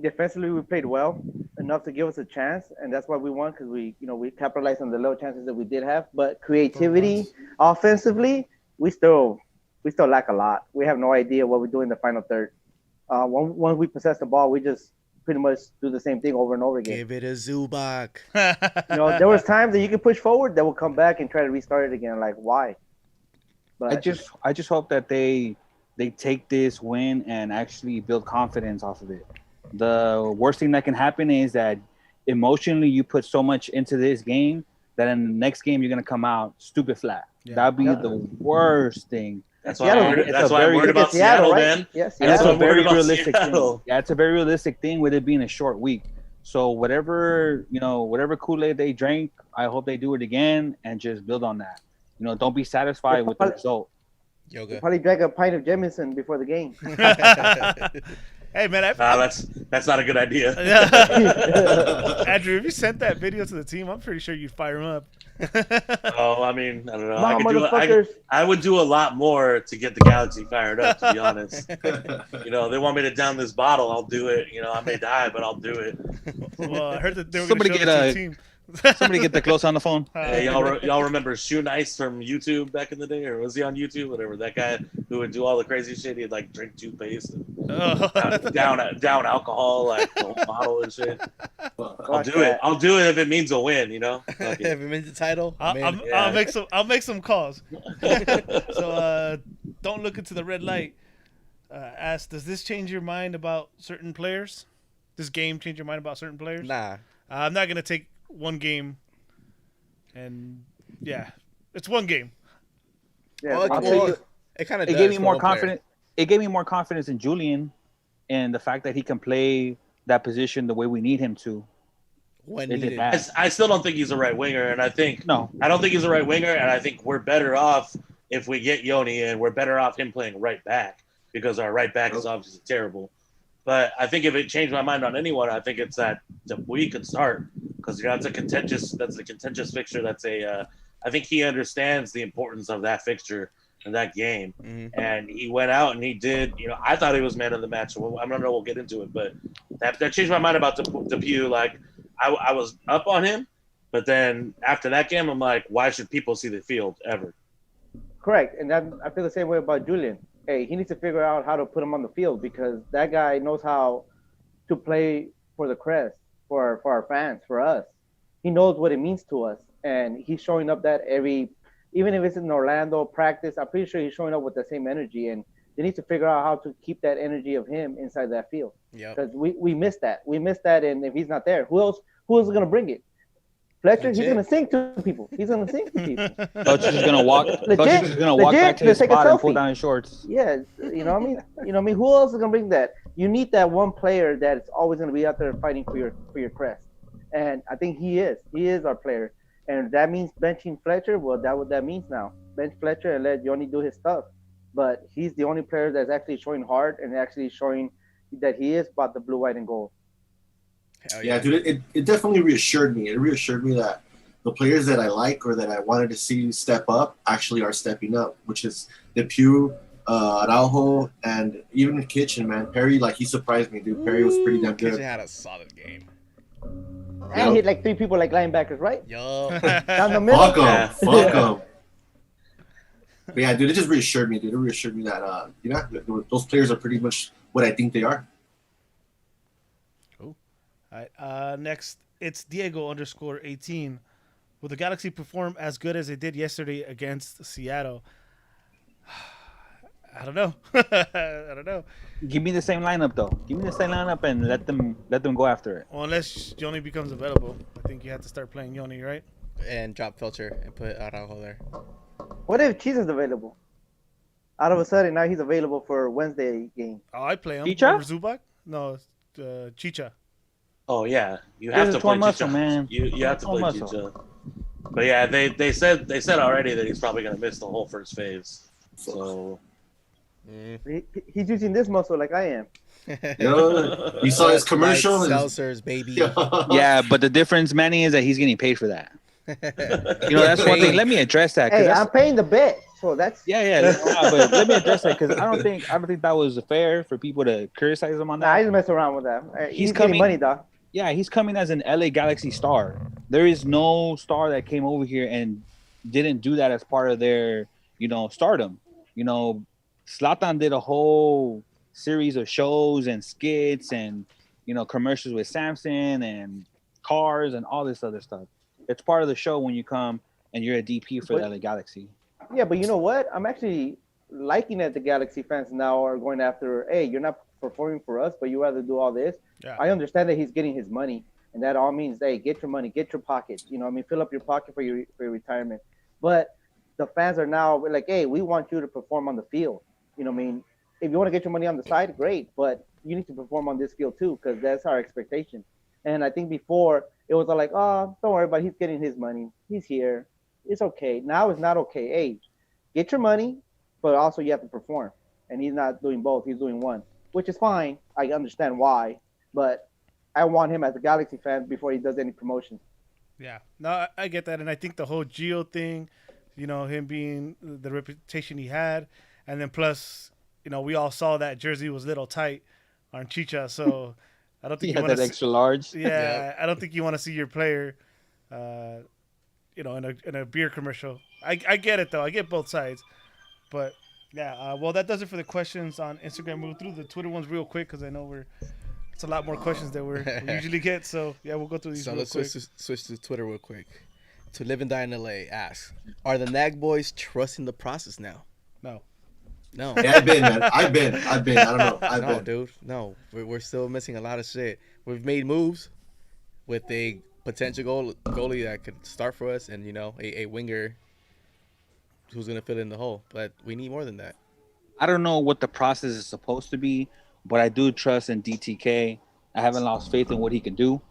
defensively we played well enough to give us a chance, and that's why we won because we capitalized on the little chances that we did have. But creativity, offensively, we still lack a lot. We have no idea what we do in the final third. When we possess the ball, we just pretty much do the same thing over and over again. Give it a Zubak. There was times that you could push forward, that will come back and try to restart it again. Like why? But I just hope that they take this win and actually build confidence off of it. The worst thing that can happen is that emotionally you put so much into this game that in the next game you're gonna come out stupid flat. Yeah. That'd be the worst thing. that's why I'm worried about Seattle, Seattle, right? man. Yes, And that's That's a what I'm worried very about realistic thing. Seattle. Yeah, it's a very realistic thing with it being a short week. So whatever Kool-Aid they drank, I hope they do it again and just build on that. Don't be satisfied with the result. Yoga. Probably drank a pint of Jameson before the game. Hey man, That's not a good idea. Andrew, if you sent that video to the team, I'm pretty sure you'd fire him up. Oh, I mean, I don't know. Come on, motherfuckers. I would do a lot more to get the Galaxy fired up, to be honest. They want me to down this bottle, I'll do it. I may die, but I'll do it. Well, I heard that they were Somebody going to get show a- the team. Somebody get the close on the phone. Hey, y'all remember Shoe Nice from YouTube back in the day, or was he on YouTube? Whatever. That guy who would do all the crazy shit. He'd like drink toothpaste and down alcohol, like the whole bottle and shit. I'll do it. I'll do it if it means a win. Fuck it. If it means the title, I'll make some calls. So don't look into the red light. Ask, does this change your mind about certain players? This game change your mind about certain players? nah. I'm not gonna take one game, and it's one game. Yeah, Well, I'll tell you- it kind of It gave me more confidence. It gave me more confidence in Julian, and the fact that he can play that position the way we need him to. When It did needed. that. I still don't think he's a right winger, and I don't think he's a right winger, and I think we're better off if we get Yoni in. We're better off him playing right back because our right back is obviously terrible. But I think if it changed my mind on anyone, I think it's that we could start because that's a contentious fixture. I think he understands the importance of that fixture and that game, and he went out and he did. I thought he was man of the match. Well, I don't know. We'll get into it, but that changed my mind about Depew. Like I was up on him, but then after that game, I'm like, why should people see the field ever? Correct, and I feel the same way about Julian. Hey, he needs to figure out how to put him on the field because that guy knows how to play for the crest, for our fans, for us. He knows what it means to us, and he's showing up that even if it's in Orlando practice, I'm pretty sure he's showing up with the same energy. And They need to figure out how to keep that energy of him inside that field. Yep. Because we missed that. We missed that, and if he's not there, who else? Who else is gonna bring it? Fletcher, he's Legit. gonna sing to people. He's gonna sing to people. Coach is just gonna walk. Legit, Coach is just gonna walk legit, back to his just take a spot and pull selfie. down his shorts. Yeah, you know what I mean. You know what I mean. Who else is gonna bring that? You need that one player that's always gonna be out there fighting for your crest. And I think he is. He is our player. And if that means benching Fletcher, well, that's what that means now. Bench Fletcher and let Yoni do his stuff. But he's the only player that's actually showing heart and actually showing that he is about the blue, white, and gold. Hell Yeah, dude, it definitely reassured me. It reassured me that the players that I like or that I wanted to see step up actually are stepping up, which is Depew, Araujo, and even Kitchen, man. Perry, like, he surprised me, dude. Perry was pretty damn Kitchen good. had a solid game. And he hit like 3 people like linebackers, right? Yo. Down the middle. Fuck him. Yeah. Fuck him. But yeah, dude, it just reassured me, dude. It reassured me that, those players are pretty much what I think they are. All right. Next, it's Diego_18. Will the Galaxy perform as good as they did yesterday against Seattle? I don't know. I don't know. Give me the same lineup though. Give me the same lineup and let them go after it. Well, unless Yoni becomes available, I think you have to start playing Yoni, right? And drop Felcher and put Araujo there. What if Cheese is available? Out of a sudden, now he's available for Wednesday game. Oh, I play him. Chicha? Over Zubak? No, Chicha. Oh yeah, you have He's to a play torn muscle, Chicha. man. You have to Torn play muscle. Chicha. But yeah, they said already that he's probably gonna miss the whole first phase. So He's using this muscle like I am. You saw his commercial? Like Seltzers, baby. Yeah, but the difference, Manny, is that he's getting paid for that. You know, that's one thing. Let me address that. 'cause Hey, that's, I'm paying the bet, so that's yeah. But let me address that because I don't think that was fair for people to criticize him on Nah, I that. just mess around with that. He's coming- getting money, dog. Yeah, he's coming as an LA Galaxy star. There is no star that came over here and didn't do that as part of their, stardom. Zlatan did a whole series of shows and skits and, commercials with Samsung and cars and all this other stuff. It's part of the show when you come and you're a DP for the LA Galaxy. Yeah, but you know what? I'm actually liking that the Galaxy fans now are going after, hey, you're not performing for us, but you rather do all this. Yeah. I understand that he's getting his money, and that all means, hey, get your money, get your pocket. Fill up your pocket for your retirement. But the fans are now like, hey, we want you to perform on the field. If you want to get your money on the side, great, but you need to perform on this field too, because that's our expectation. And I think before it was all like, oh, don't worry about it. He's getting his money. He's here. It's okay. Now it's not okay. Hey, get your money, but also you have to perform. And he's not doing both. He's doing one, which is fine. I understand why, but I want him as a Galaxy fan before he does any promotion. Yeah, no, I get that, and I think the whole Gio thing, him being the reputation he had, and then plus, we all saw that jersey was a little tight on Chicha, so I don't think He you had want that to. extra large. Yeah, I don't think you want to see your player, in a beer commercial. I get it though. I get both sides, but yeah. Well, that does it for the questions on Instagram. We'll go through the Twitter ones real quick because I know it's a lot more questions than we usually get. So yeah, we'll go through these So real let's quick. switch to Twitter real quick. To Live and Die in LA asks, are the Nag boys trusting the process now? No. No. Yeah, I've been, man. I've been. I don't know. I've No, been. dude. No. We're still missing a lot of shit. We've made moves with a potential goalie that could start for us and, a winger who's going to fill in the hole. But we need more than that. I don't know what the process is supposed to be, but I do trust in DTK. I haven't lost faith in what he can do.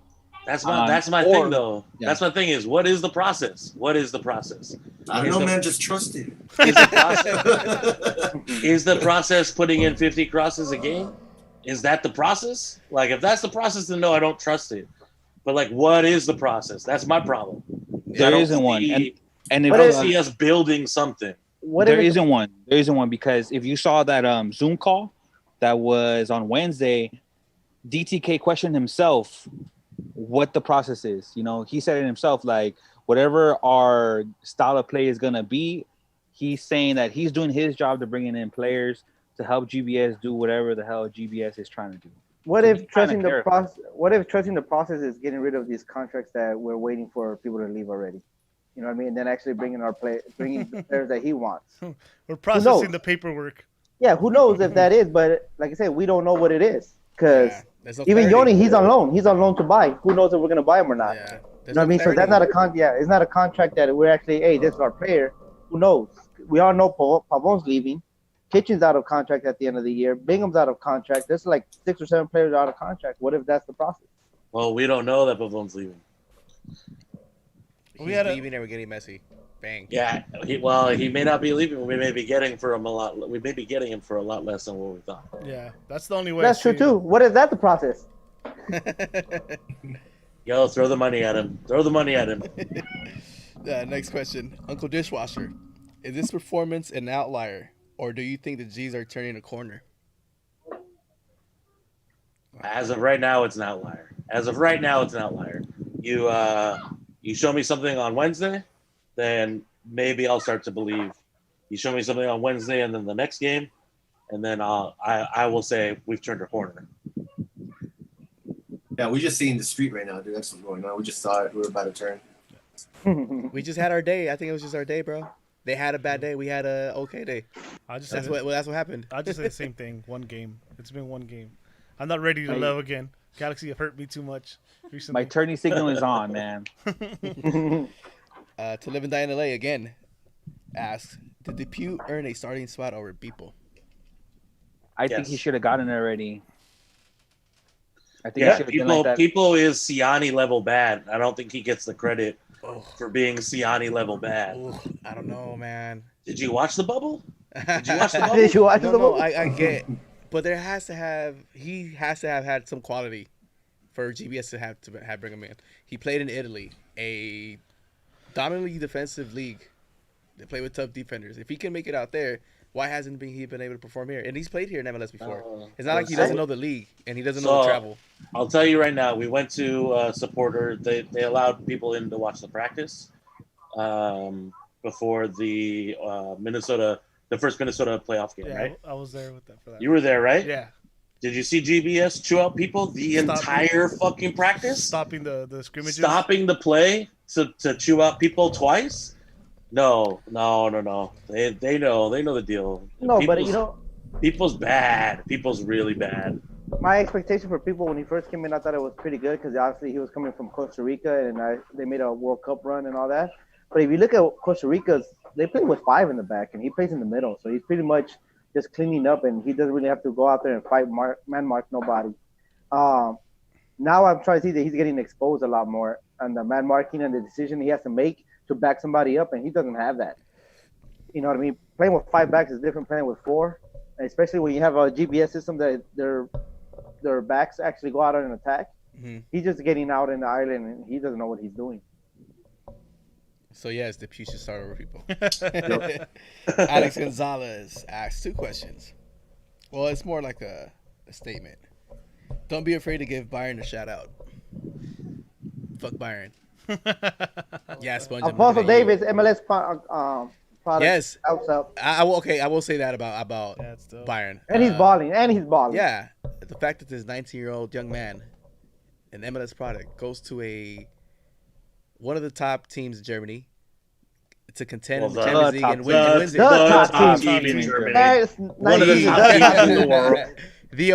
that's my Or- thing though. yeah. That's my thing is what is the process? What is the process? I don't know, man. Just trust it. Is the process, is the process putting in 50 crosses a game? Is that the process? Like, if that's the process, then no, I don't trust it. But like, what is the process? That's my problem. There isn't one. And if I don't see us building something. there isn't one. There isn't one because if you saw that Zoom call that was on Wednesday, DTK questioned himself what the process is. He said it himself, like whatever our style of play is gonna be, he's saying that he's doing his job to bringing in players to help GBS do whatever the hell GBS is trying to do. What So if he's trusting kinda the process? What if trusting the process is getting rid of these contracts that we're waiting for people to leave already? And then actually bringing the players that he wants. We're processing knows? the paperwork. Yeah, who knows if that is? But like I said, we don't know what it is because Yeah, there's no even clarity. Yoni, he's on loan. He's on loan to buy. Who knows if we're gonna buy him or not? Yeah, You there's know what I no mean? So that's clarity. not a Yeah, it's not a contract that we're actually. Hey, this is our player. Who knows? We all know Pavon's leaving. Kitchen's out of contract at the end of the year. Bingham's out of contract. There's like 6 or 7 players out of contract. What if that's the process? Well, we don't know that Pavon's leaving. He's We had a- leaving and we're getting Messi. Bang. Yeah, he may not be leaving. We may be getting for him a lot. We may be getting him for a lot less than what we thought. Yeah, that's the only way. That's I true see too. What if that's the process? Yo, throw the money at him. Throw the money at him. Next question. Uncle Dishwasher. Is this performance an outlier, or do you think the G's are turning a corner? As of right now, it's an outlier. You show me something on Wednesday, then maybe I'll start to believe. You show me something on Wednesday, and then the next game, and then I will say we've turned a corner. Yeah, we just seeing the street right now, dude. That's what's going on. We just saw it. We were about to turn. We just had our day. I think it was just our day, bro. They had a bad day. We had a okay day. That's That's what happened. I just say the same thing. One game. It's been one game. I'm not ready to love again. Galaxy have hurt me too much recently. My turning signal is on, man. To Live and Die in LA again asks, did Depew earn a starting spot over Beeple? I think he should have gotten it already. I think Yeah, he should have been like that. people is Siani level bad. I don't think he gets the credit for being Siani level bad. I don't know, man. Did you watch the bubble? Did you watch the bubble? Did you watch No, the no, movie? I get, but he has to have had some quality for GBS to have bring him in. He played in Italy, a dominantly defensive league. They play with tough defenders. If he can make it out there, why hasn't he been able to perform here? And he's played here in MLS before. It's not like he doesn't know the league and he doesn't know the travel. I'll tell you right now, we went to supporter. They allowed people in to watch the practice before the first Minnesota playoff game, yeah, right? I was there with that for that. You were there, right? Yeah. Did you see GBS chew out people the entire fucking practice? Stopping the scrimmages? Stopping the play to chew out people twice? No. They know the deal. No, but you know, people's bad. People's really bad. my expectation for people when he first came in, I thought it was pretty good because obviously he was coming from Costa Rica and they made a World Cup run and all that. But if you look at Costa Rica's, they play with 5 in the back and he plays in the middle, so he's pretty much just cleaning up and he doesn't really have to go out there and fight man mark nobody. Now I'm trying to see that he's getting exposed a lot more on the man marking and the decision he has to make to back somebody up, and he doesn't have that. You know what I mean? Playing with 5 backs is different playing with 4, and especially when you have a GBS system that their backs actually go out on an attack. Mm-hmm. He's just getting out in the island and he doesn't know what he's doing. So yes, Depew should start over people. Alex Gonzalez asks 2 questions. Well, it's more like a statement. Don't be afraid to give Bayern a shout out. Fuck Bayern. Yeah, Sponge. Alfonso Davis, MLS product. Yes. Outside. I will say that about Bayern. And he's balling. Yeah, the fact that this 19-year-old young man, an MLS product, goes to one of the top teams in Germany to contend in the Champions League and wins it. The top team in Germany. One of the top teams in the world.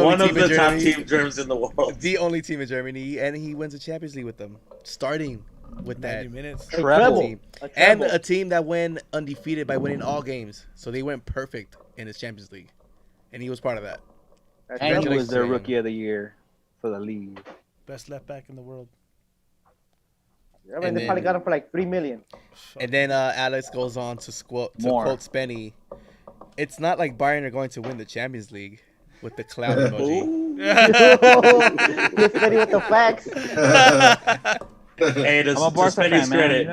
One of the top teams in the world. The only team in Germany, and he wins the Champions League with them, starting with that 90 minutes. treble team. And a team that went undefeated by winning all games. So they went perfect in his Champions League. And he was part of that. And he was their rookie of the year for the league. Best left back in the world. I mean, they probably got him for like $3 million. And then Alex goes on to quote Spenny. It's not like Bayern are going to win the Champions League with the clown emoji. Get Spenny with the facts. Hey, to Spenny's credit,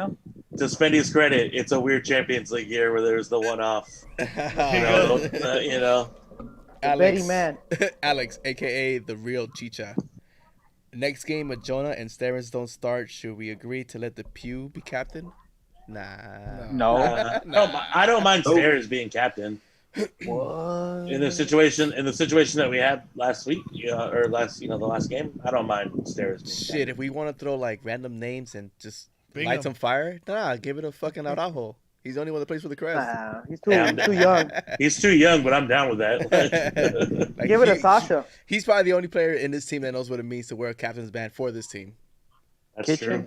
to Spenny's credit, it's a weird Champions League year where there's the one-off. You know. Alex, Betty man. Alex, a.k.a. the real Chicha. Next game, if Jonah and Sterens don't start, should we agree to let the Pew be captain? Nah. No. I don't mind Sterens being captain. What? In the situation that we had last week, the last game, I don't mind Sterens being captain. If we want to throw like random names and just Bingham. light some fire, give it a fucking Araujo. He's the only one that plays for the Crest. He's Yeah, too young. He's too young, but I'm down with that. Like, Give it to Sasha. He's probably the only player in this team that knows what it means to wear a captain's band for this team. That's Kitchen. true.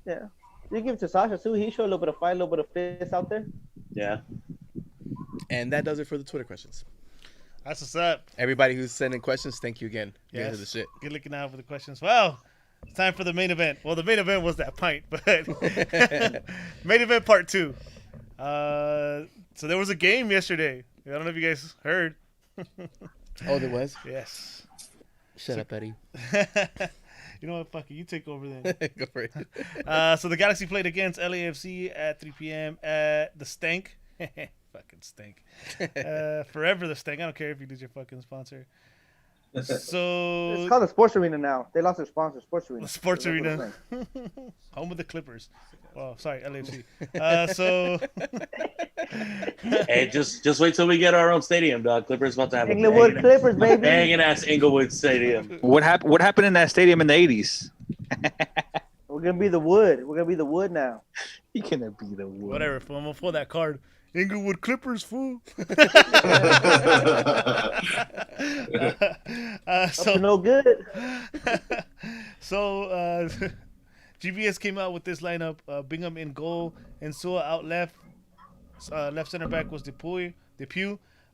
Yeah. You give it to Sasha too. He showed a little bit of fight, a little bit of fist out there. Yeah. And that does it for the Twitter questions. That's what's up. Everybody who's sending questions, thank you again. You guys Yes. are the shit. Good looking out for the questions. Well, it's time for the main event. Well, the main event was that pint, but main event part 2. So there was a game yesterday. I don't know if you guys heard. Oh, there was? Yes. Shut up, Eddie. You know what? Fuck it. You take over then. Go for it. So the Galaxy played against LAFC at 3 p.m. at the Stank. Fucking Stank. Forever the Stank. I don't care if you lose your fucking sponsor. So It's called the Sports Arena now. They lost their sponsor, Sports Arena. the Sports That's what Arena. I'm Home of the Clippers. Oh, sorry, LAFC. So Hey, just wait till we get our own stadium, dog. Clippers about to have Inglewood Clippers, baby. banging ass Inglewood Stadium. What happened in that stadium in the 80s? We're gonna be the wood. We're gonna be the wood now. You cannot be the one. whatever. Fool, I'm gonna pull that card. Inglewood Clippers, fool. Up So to no good. So GBS came out with this lineup: Bingham in goal, Ensua out left. Left center back was Depew.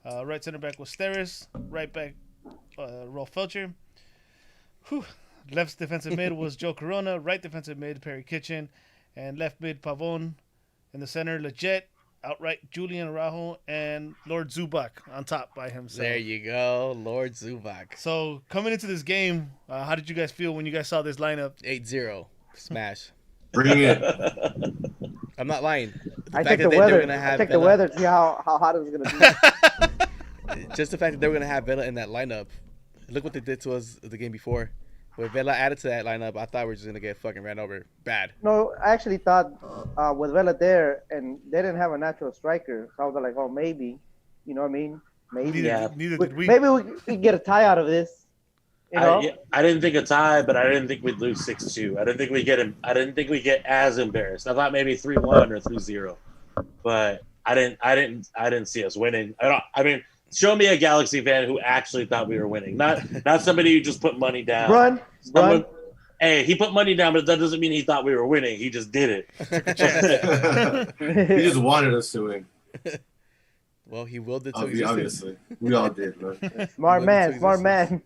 Right center back was Steris. Right back, Rolf Felcher. Whew. Left defensive mid was Joe Corona. Right defensive mid Perry Kitchen, and left mid Pavon. In the center, Leggett. Outright Julian Araujo and Lord Zubak on top by himself. There you go, Lord Zubak. So coming into this game, how did you guys feel when you guys saw this lineup? 8-0. Smash. Bring it. I'm not lying. I fact checked the that they were weather. gonna I have checked the Vela- weather to see how hot it was gonna be. Just the fact that they were going to have Vela in that lineup. Look what they did to us the game before. With Vela added to that lineup, I thought we were just going to get fucking ran over. Bad. No, I actually thought with Vela there, and they didn't have a natural striker, so I was like, oh, maybe, you know what I mean? Maybe. Neither did we. Maybe we could get a tie out of this. You know? I didn't think a tie, but I didn't think we'd lose 6-2. I didn't think we get as embarrassed. I thought maybe 3-1 or 3-0, but I didn't see us winning. I mean, show me a Galaxy fan who actually thought we were winning, not somebody who just put money down. Run. Hey, he put money down, but that doesn't mean he thought we were winning. He just did it. He just wanted us to win. Well, he willed it to existence. Obviously, we all did, man. Smart man.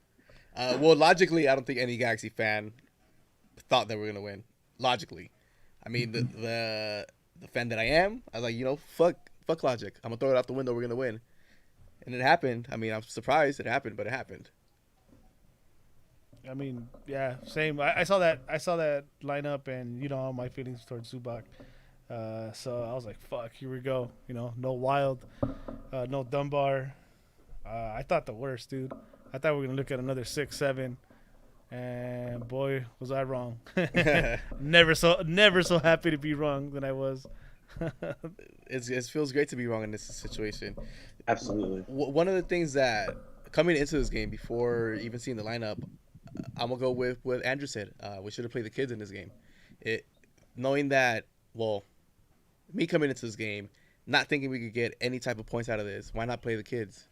Well, logically, I don't think any Galaxy fan thought that we were going to win. Logically. I mean, the fan that I am, I was like, fuck logic. I'm going to throw it out the window. We're going to win. And it happened. I mean, I'm surprised it happened, but it happened. I mean, yeah, same. I saw that lineup, and all my feelings towards Zubak. So I was like, "Fuck, here we go." No Wild, no Dunbar. I thought the worst, dude. I thought we were gonna look at another 6-7, and boy, was I wrong. Never so happy to be wrong than I was. It feels great to be wrong in this situation. Absolutely. One of the things that coming into this game before even seeing the lineup, I'm gonna go with what Andrew said. We should have played the kids in this game. Knowing that, me coming into this game, not thinking we could get any type of points out of this. Why not play the kids?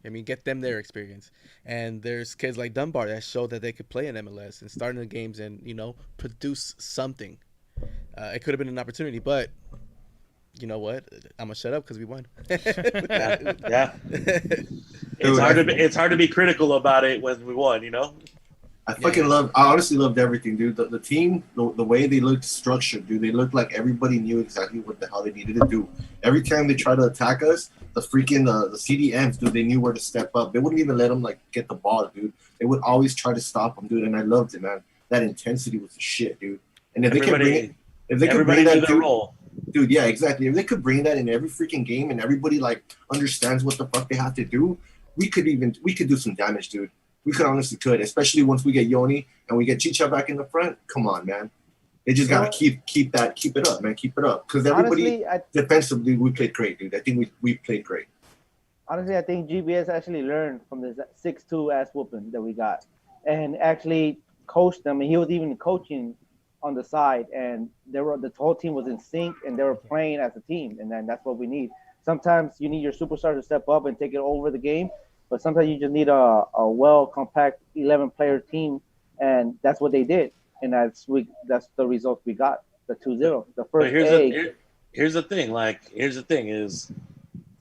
I mean, get them their experience. And there's kids like Dunbar that showed that they could play in MLS and start in the games and produce something. It could have been an opportunity, but you know what? I'm gonna shut up because we won. Yeah. It's hard to be critical about it when we won. I honestly loved everything, dude. The team, the way they looked structured, dude. They looked like everybody knew exactly what the hell they needed to do. Every time they tried to attack us, the CDMs, dude, they knew where to step up. They wouldn't even let them get the ball, dude. They would always try to stop them, dude. And I loved it, man. That intensity was the shit, dude. And if they could bring that role. Dude, yeah, exactly. If they could bring that in every freaking game and everybody understands what the fuck they have to do, we could do some damage, dude. We honestly could, especially once we get Yoni and we get Chicha back in the front. Come on, man. They just gotta keep it up, man. Keep it up. Because everybody defensively, we played great, dude. I think we played great. Honestly, I think GBS actually learned from this 6-2 ass whooping that we got, and actually coached them. And he was even coaching on the side, and the whole team was in sync, and they were playing as a team, and then that's what we need. Sometimes you need your superstar to step up and take it over the game, but sometimes you just need a well compact 11-player team, and that's what they did, and that's the result we got, the 2-0, the But first here's the thing. Here's the thing is,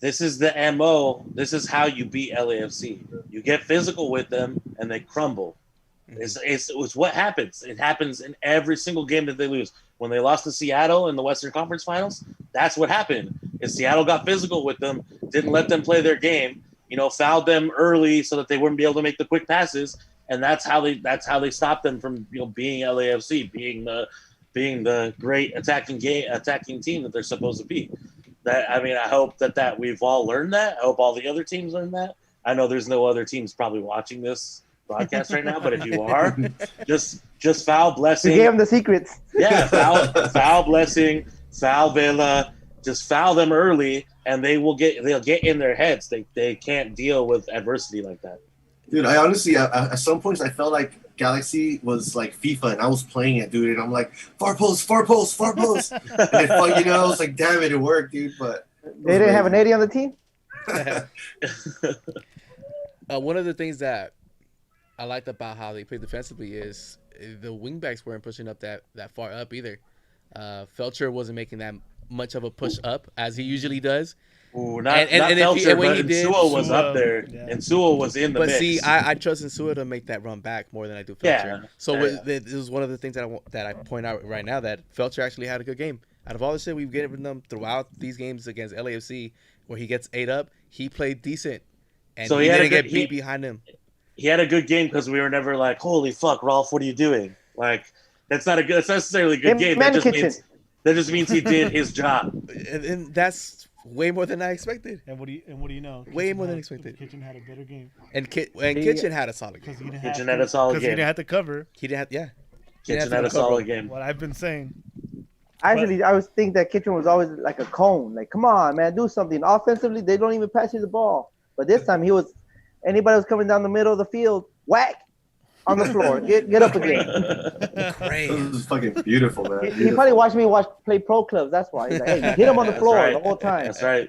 this is the MO. This is how you beat LAFC. You get physical with them, and they crumble. It's what happens. It happens in every single game that they lose. When they lost to Seattle in the Western Conference Finals, that's what happened. Is Seattle got physical with them, didn't let them play their game, fouled them early so that they wouldn't be able to make the quick passes, and that's how they stopped them from being LAFC, being the great attacking team that they're supposed to be. I hope that we've all learned that. I hope all the other teams learn that. I know there's no other teams probably watching this broadcast right now, but if you are, just foul Blessing. We gave them the secrets. Yeah, foul Blessing, foul Vela. Just foul them early, and they'll get in their heads. They can't deal with adversity like that. Dude, I honestly, at some points, I felt like Galaxy was like FIFA, and I was playing it, dude, and I'm like, far post. And it, I was like, damn it worked, dude, but... They didn't have an 80 on the team? One of the things that I liked about how they played defensively is the wingbacks weren't pushing up that far up either. Felcher wasn't making that much of a push up as he usually does. Ooh, not Felcher, but Insua was up there. Yeah. Insua was in the mix. But see, I trust Insua to make that run back more than I do Felcher. Yeah. So this is one of the things that I point out right now, that Felcher actually had a good game. Out of all the shit we've given them throughout these games against LAFC, where he gets 8 up, he played decent. And so he didn't get beat behind him. He had a good game because we were never like, holy fuck, Rolf, what are you doing? Like, that's not necessarily a good game. That just means he did his job. And that's way more than I expected. And what do you know? Way more than expected. Kitchen had a better game. And Kitchen had a solid game. Kitchen had a solid game. Because he didn't have to cover. Kitchen had a solid game. What I've been saying. Actually, I was thinking that Kitchen was always like a cone. Like, come on, man, do something. Offensively, they don't even pass you the ball. But this time, anybody was coming down the middle of the field, whack, on the floor. Get up again. Great. This is fucking beautiful, man. He probably watched me play pro clubs. That's why. He's like, hey, hit him on the floor the whole time. That's right.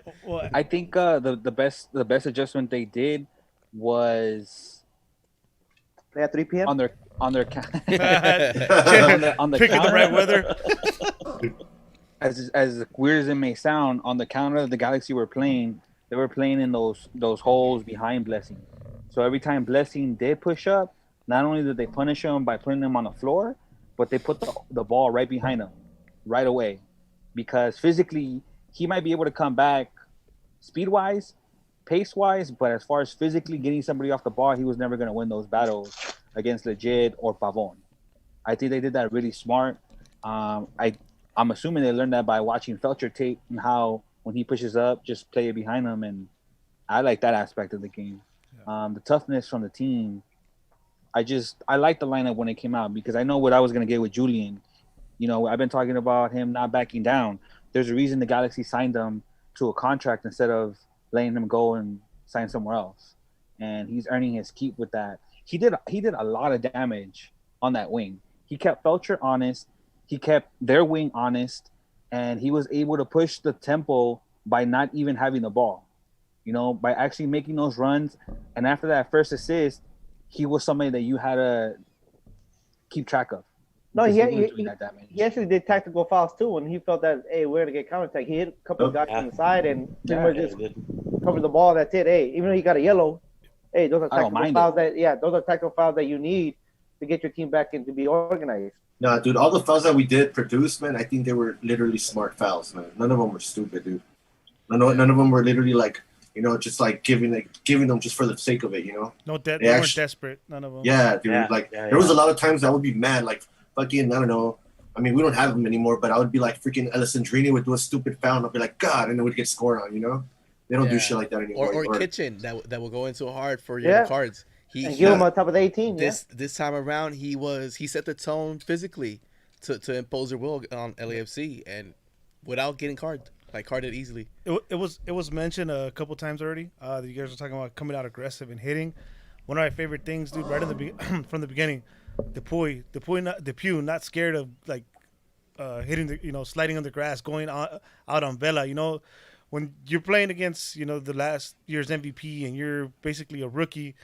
I think the best adjustment they did was play at 3 p.m. on their on the picking counter, the right weather. As weird as it may sound, on the counter the Galaxy were playing, they were playing in those holes behind Blessing. So every time Blessing did push up, not only did they punish him by putting him on the floor, but they put the ball right behind him, right away, because physically he might be able to come back, speed-wise, pace-wise, but as far as physically getting somebody off the ball, he was never going to win those battles against Legit or Pavon. I think they did that really smart. I'm assuming they learned that by watching Felcher tape and how when he pushes up, just play it behind him, and I like that aspect of the game. The toughness from the team. I like the lineup when it came out because I know what I was going to get with Julian. You know, I've been talking about him not backing down. There's a reason the Galaxy signed him to a contract instead of letting him go and sign somewhere else. And he's earning his keep with that. He did a lot of damage on that wing. He kept Felcher honest. He kept their wing honest. And he was able to push the tempo by not even having the ball. You know, by actually making those runs. And after that first assist, he was somebody that you had to keep track of. No, he actually did tactical fouls too when he felt that, hey, we're going to get counterattack. He hit a couple of guys on the side and pretty much just covered the ball. That's it. Hey, even though he got a yellow, hey, those are tactical fouls those are tactical fouls that you need to get your team back and to be organized. Nah, dude, all the fouls that we did produce, man, I think they were literally smart fouls, man. None of them were stupid, dude. None of them were literally like, you know, just like giving them just for the sake of it, you know? They weren't desperate. None of them. Yeah, dude. There was a lot of times I would be mad, like fucking, I don't know. I mean, we don't have them anymore, but I would be like freaking Alessandrini would do a stupid foul, and I'd be like, God, and then we'd get scored on, you know? They don't do shit like that anymore. Or Kitchen that will go in so hard for your cards. And give him on top of the 18. This time around, he set the tone physically to impose their will on LAFC and without getting carded easily. It was mentioned a couple times already. You guys were talking about coming out aggressive and hitting. One of my favorite things, dude, right in from the beginning, Depew not scared of like hitting the sliding on the grass, going out on Vela. When you're playing against the last year's MVP and you're basically a rookie,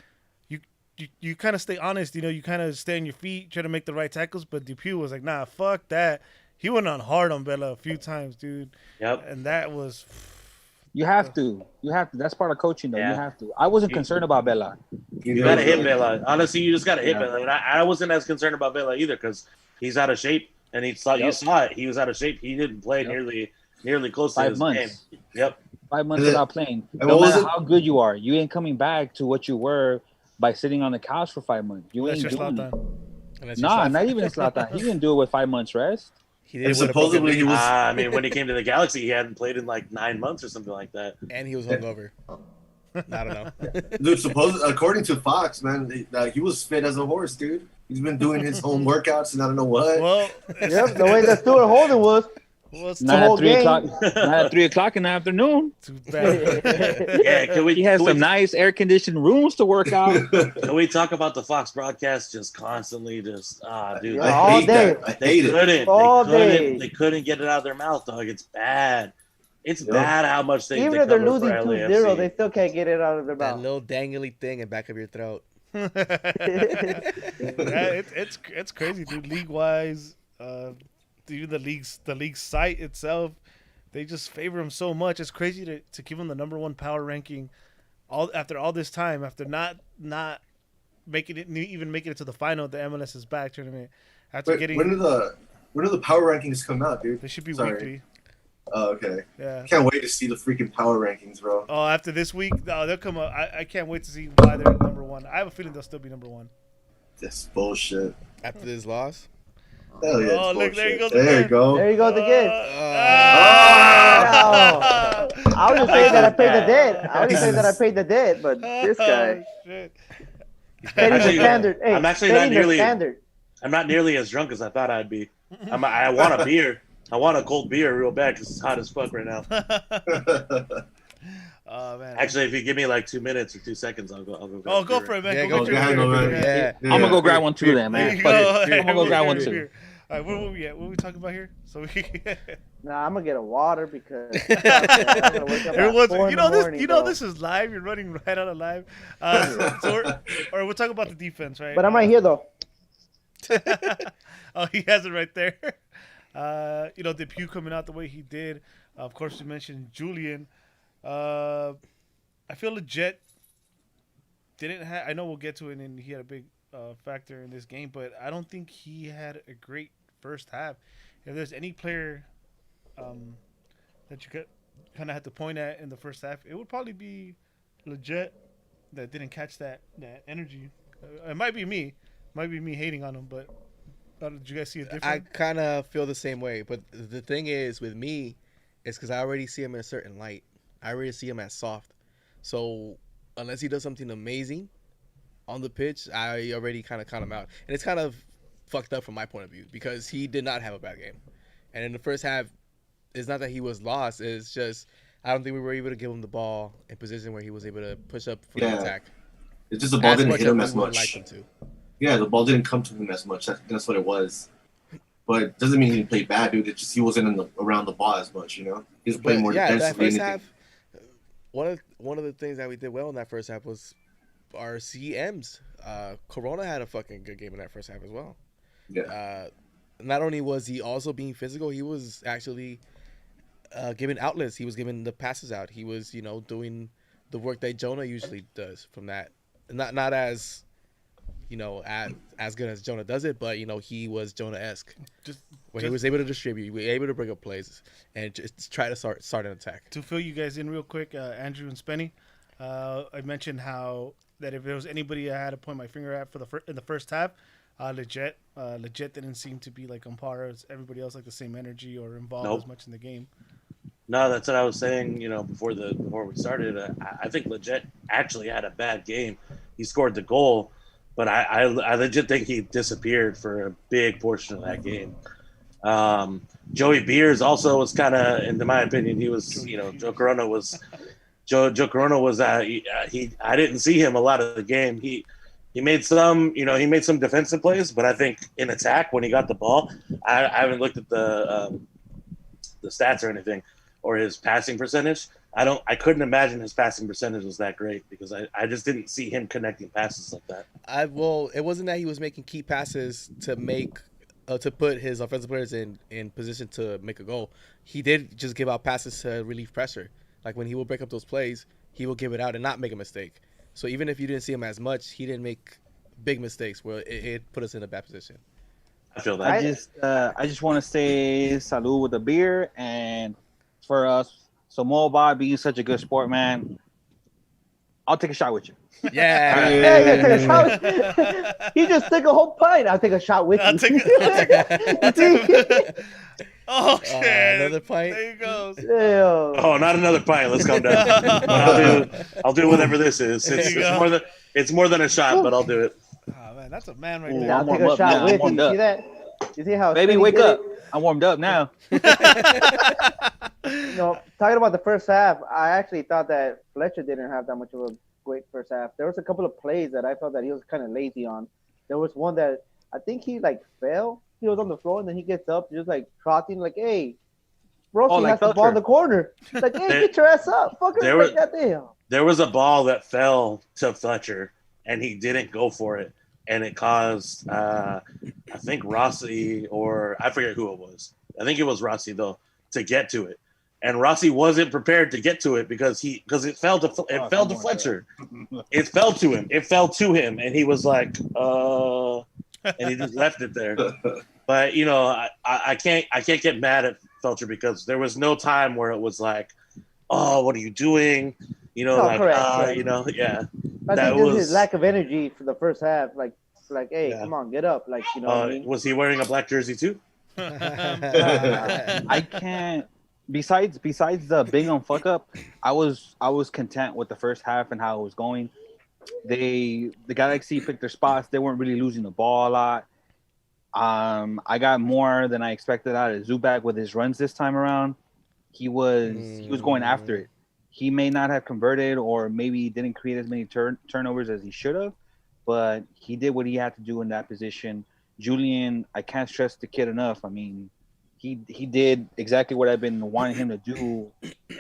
you kind of stay honest. You kind of stay on your feet, try to make the right tackles. But Depew was like, nah, fuck that. He went on hard on Vela a few times, dude. Yep. And that was. You have to. That's part of coaching, though. Yeah. You have to. I wasn't concerned about Vela. You gotta hit Vela. Honestly, you just gotta hit Vela. And I wasn't as concerned about Vela either because he's out of shape, and you saw it. He was out of shape. He didn't play nearly close to 5 his months. game. Yep. 5 months without playing. No matter how good you are, you ain't coming back to what you were by sitting on the couch for 5 months. You ain't doing it. Nah, not even Zlatan. He didn't do it with 5 months rest. He did. Supposedly he was. I mean, when he came to the Galaxy, he hadn't played in like 9 months or something like that. And he was hungover. I don't know. Dude, according to Fox, man, he was fit as a horse, dude. He's been doing his own workouts and I don't know what. Well, Yep, the way that Stuart Holden was. Not at 3 o'clock. Not at 3 o'clock in the afternoon. Too bad. Yeah, He has some nice air-conditioned rooms to work out. Can we talk about the Fox broadcast just constantly? Dude. Yeah, all day. I hate it. They couldn't get it out of their mouth, dog. It's bad. It's bad how much they Even if they're cover losing for 2-0, LAFC. they still can't get it out of their That mouth. little dangly thing in back of your throat. It's crazy, dude. League wise, even the league site itself, they just favor him so much. It's crazy to give him the #1 power ranking after all this time, after not making it to the final of the MLS's back tournament. After getting when do the power rankings come out, dude? They should be Sorry. weekly. Oh, okay. Yeah. Can't wait to see the freaking power rankings, bro. Oh, after this week, they'll come up. I can't wait to see why they're #1. I have a feeling they'll still be #1. That's bullshit. After this loss? Hell yeah. Oh, look, there he goes There again. you go. There you go again. Ah! I was just saying that I paid the debt. But this guy, Shit. setting the Actually, standard. Hey, I'm actually setting not nearly- the standard. I'm not nearly as drunk as I thought I'd be. I want a beer. I want a cold beer real bad because it's hot as fuck right now. Oh man. Actually, if you give me like 2 minutes or 2 seconds, I'll go. Oh, go for it, man. Yeah, go go get your ahead, beer. man. Yeah. I'm gonna go grab one too, then, There man. you Fuck go. it. I'm gonna go grab one too. All right, where were we at? What were we talking about here? So we. Nah, I'm gonna get a water because I'm gonna wake up at 4 in the morning, bro. This is live. You're running right out of live. We'll talk about the defense, right? But I'm right here though. Oh, he has it right there. Depew coming out the way he did. Of course, you mentioned Julian. I feel legit didn't have. I know we'll get to it, and he had a big factor in this game, but I don't think he had a great first half. If there's any player that you could kind of have to point at in the first half, it would probably be legit that didn't catch that energy. It might be me hating on him, but did you guys see it different? I kind of feel the same way, but the thing is with me is because I already see him in a certain light. I already see him as soft. So unless he does something amazing on the pitch, I already kind of count him out. And it's kind of fucked up from my point of view because he did not have a bad game. And in the first half, it's not that he was lost. It's just I don't think we were able to give him the ball in position where he was able to push up for the attack. It's just the ball didn't hit him as we would much. like him to. Yeah, the ball didn't come to him as much. That's what it was. But it doesn't mean he played bad, dude. It's just he wasn't around the ball as much, you know? He was playing more that defensively. first half, one of the things that we did well in that first half was our CMs. Corona had a fucking good game in that first half as well. Yeah. Not only was he also being physical, he was actually giving outlets. He was giving the passes out. He was, doing the work that Jonah usually does from that. Not as, as good as Jonah does it, but he was Jonah-esque. He was able to distribute, he was able to bring up plays, and just try to start an attack. To fill you guys in real quick, Andrew and Spenny, I mentioned how that if there was anybody I had to point my finger at in the first half, legit didn't seem to be like on par as everybody else, like the same energy or involved as much in the game. No, that's what I was saying. Before we started, I think legit actually had a bad game. He scored the goal, but I legit think he disappeared for a big portion of that game. Joey Beers also was kind of, in my opinion, he was, Joe Corona was, I didn't see him a lot of the game. He made some, he made some defensive plays, but I think in attack when he got the ball, I haven't looked at the stats or anything, or his passing percentage. I couldn't imagine his passing percentage was that great because I just didn't see him connecting passes like that. It wasn't that he was making key passes to make to put his offensive players in position to make a goal. He did just give out passes to relieve pressure. Like when he will break up those plays, he will give it out and not make a mistake. So even if you didn't see him as much, he didn't make big mistakes where it put us in a bad position. I feel that. I just want to say salud with a beer, and for us, Samoa Bob being such a good sport, man, I'll take a shot with you. Yeah. Yeah, take a shot. He just took a whole pint. I'll take a shot with you. Oh shit! Another pint. There you go. Yeah. Oh, not another pint. Let's calm down. I'll do whatever this is. It's more than a shot, but I'll do it. Oh man, that's a man right Ooh, there. I'll I'm take warmed a up shot now. with I'm you. warmed You up. see that? You see how Baby, Smitty wake did up. it? I'm warmed up now. No, talking about the first half, I actually thought that Fletcher didn't have that much of a great first half. There was a couple of plays that I felt that he was kind of lazy on. There was one that I think he fell. He was on the floor and then he gets up, just trotting, hey, Rossi has the ball in the corner. Hey, get your ass up, fucker! That damn. There was a ball that fell to Fletcher and he didn't go for it, and it caused I think Rossi, or I forget who it was. I think it was Rossi though, to get to it. And Rossi wasn't prepared to get to it because it fell to Fletcher. It fell to him. It fell to him, and he was like, and he just left it there. But I can't get mad at Fletcher because there was no time where it was like, oh, what are you doing? Correct. Yeah. I think this is his lack of energy for the first half. Hey, come on, get up. What I mean? Was he wearing a black jersey too? I can't. Besides the Bingham fuck up, I was content with the first half and how it was going. The Galaxy picked their spots. They weren't really losing the ball a lot. I got more than I expected out of Zubak with his runs this time around. He was going after it. He may not have converted, or maybe didn't create as many turnovers as he should have, but he did what he had to do in that position. Julian, I can't stress the kid enough. I mean, he did exactly what I've been wanting him to do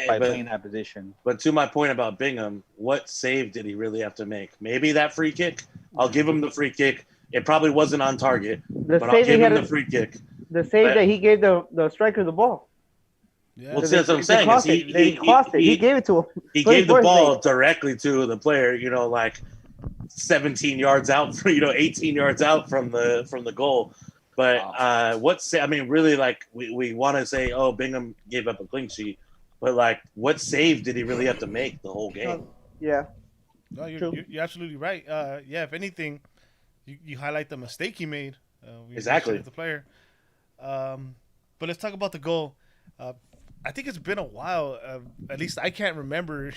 by playing that position. But to my point about Bingham, what save did he really have to make? Maybe that free kick. I'll give him the free kick. It probably wasn't on target, but I'll give him the free kick. The save that he gave the striker the ball. Yeah. Well, that's what I'm saying. He gave it to him. He gave the ball directly to the player, 17 yards out, 18 yards out from the goal. But really, we want to say, oh, Bingham gave up a clean sheet, but what save did he really have to make the whole game? Yeah. No, you're absolutely right. If anything, you highlight the mistake he made. Exactly. The player. But let's talk about the goal. I think it's been a while. At least I can't remember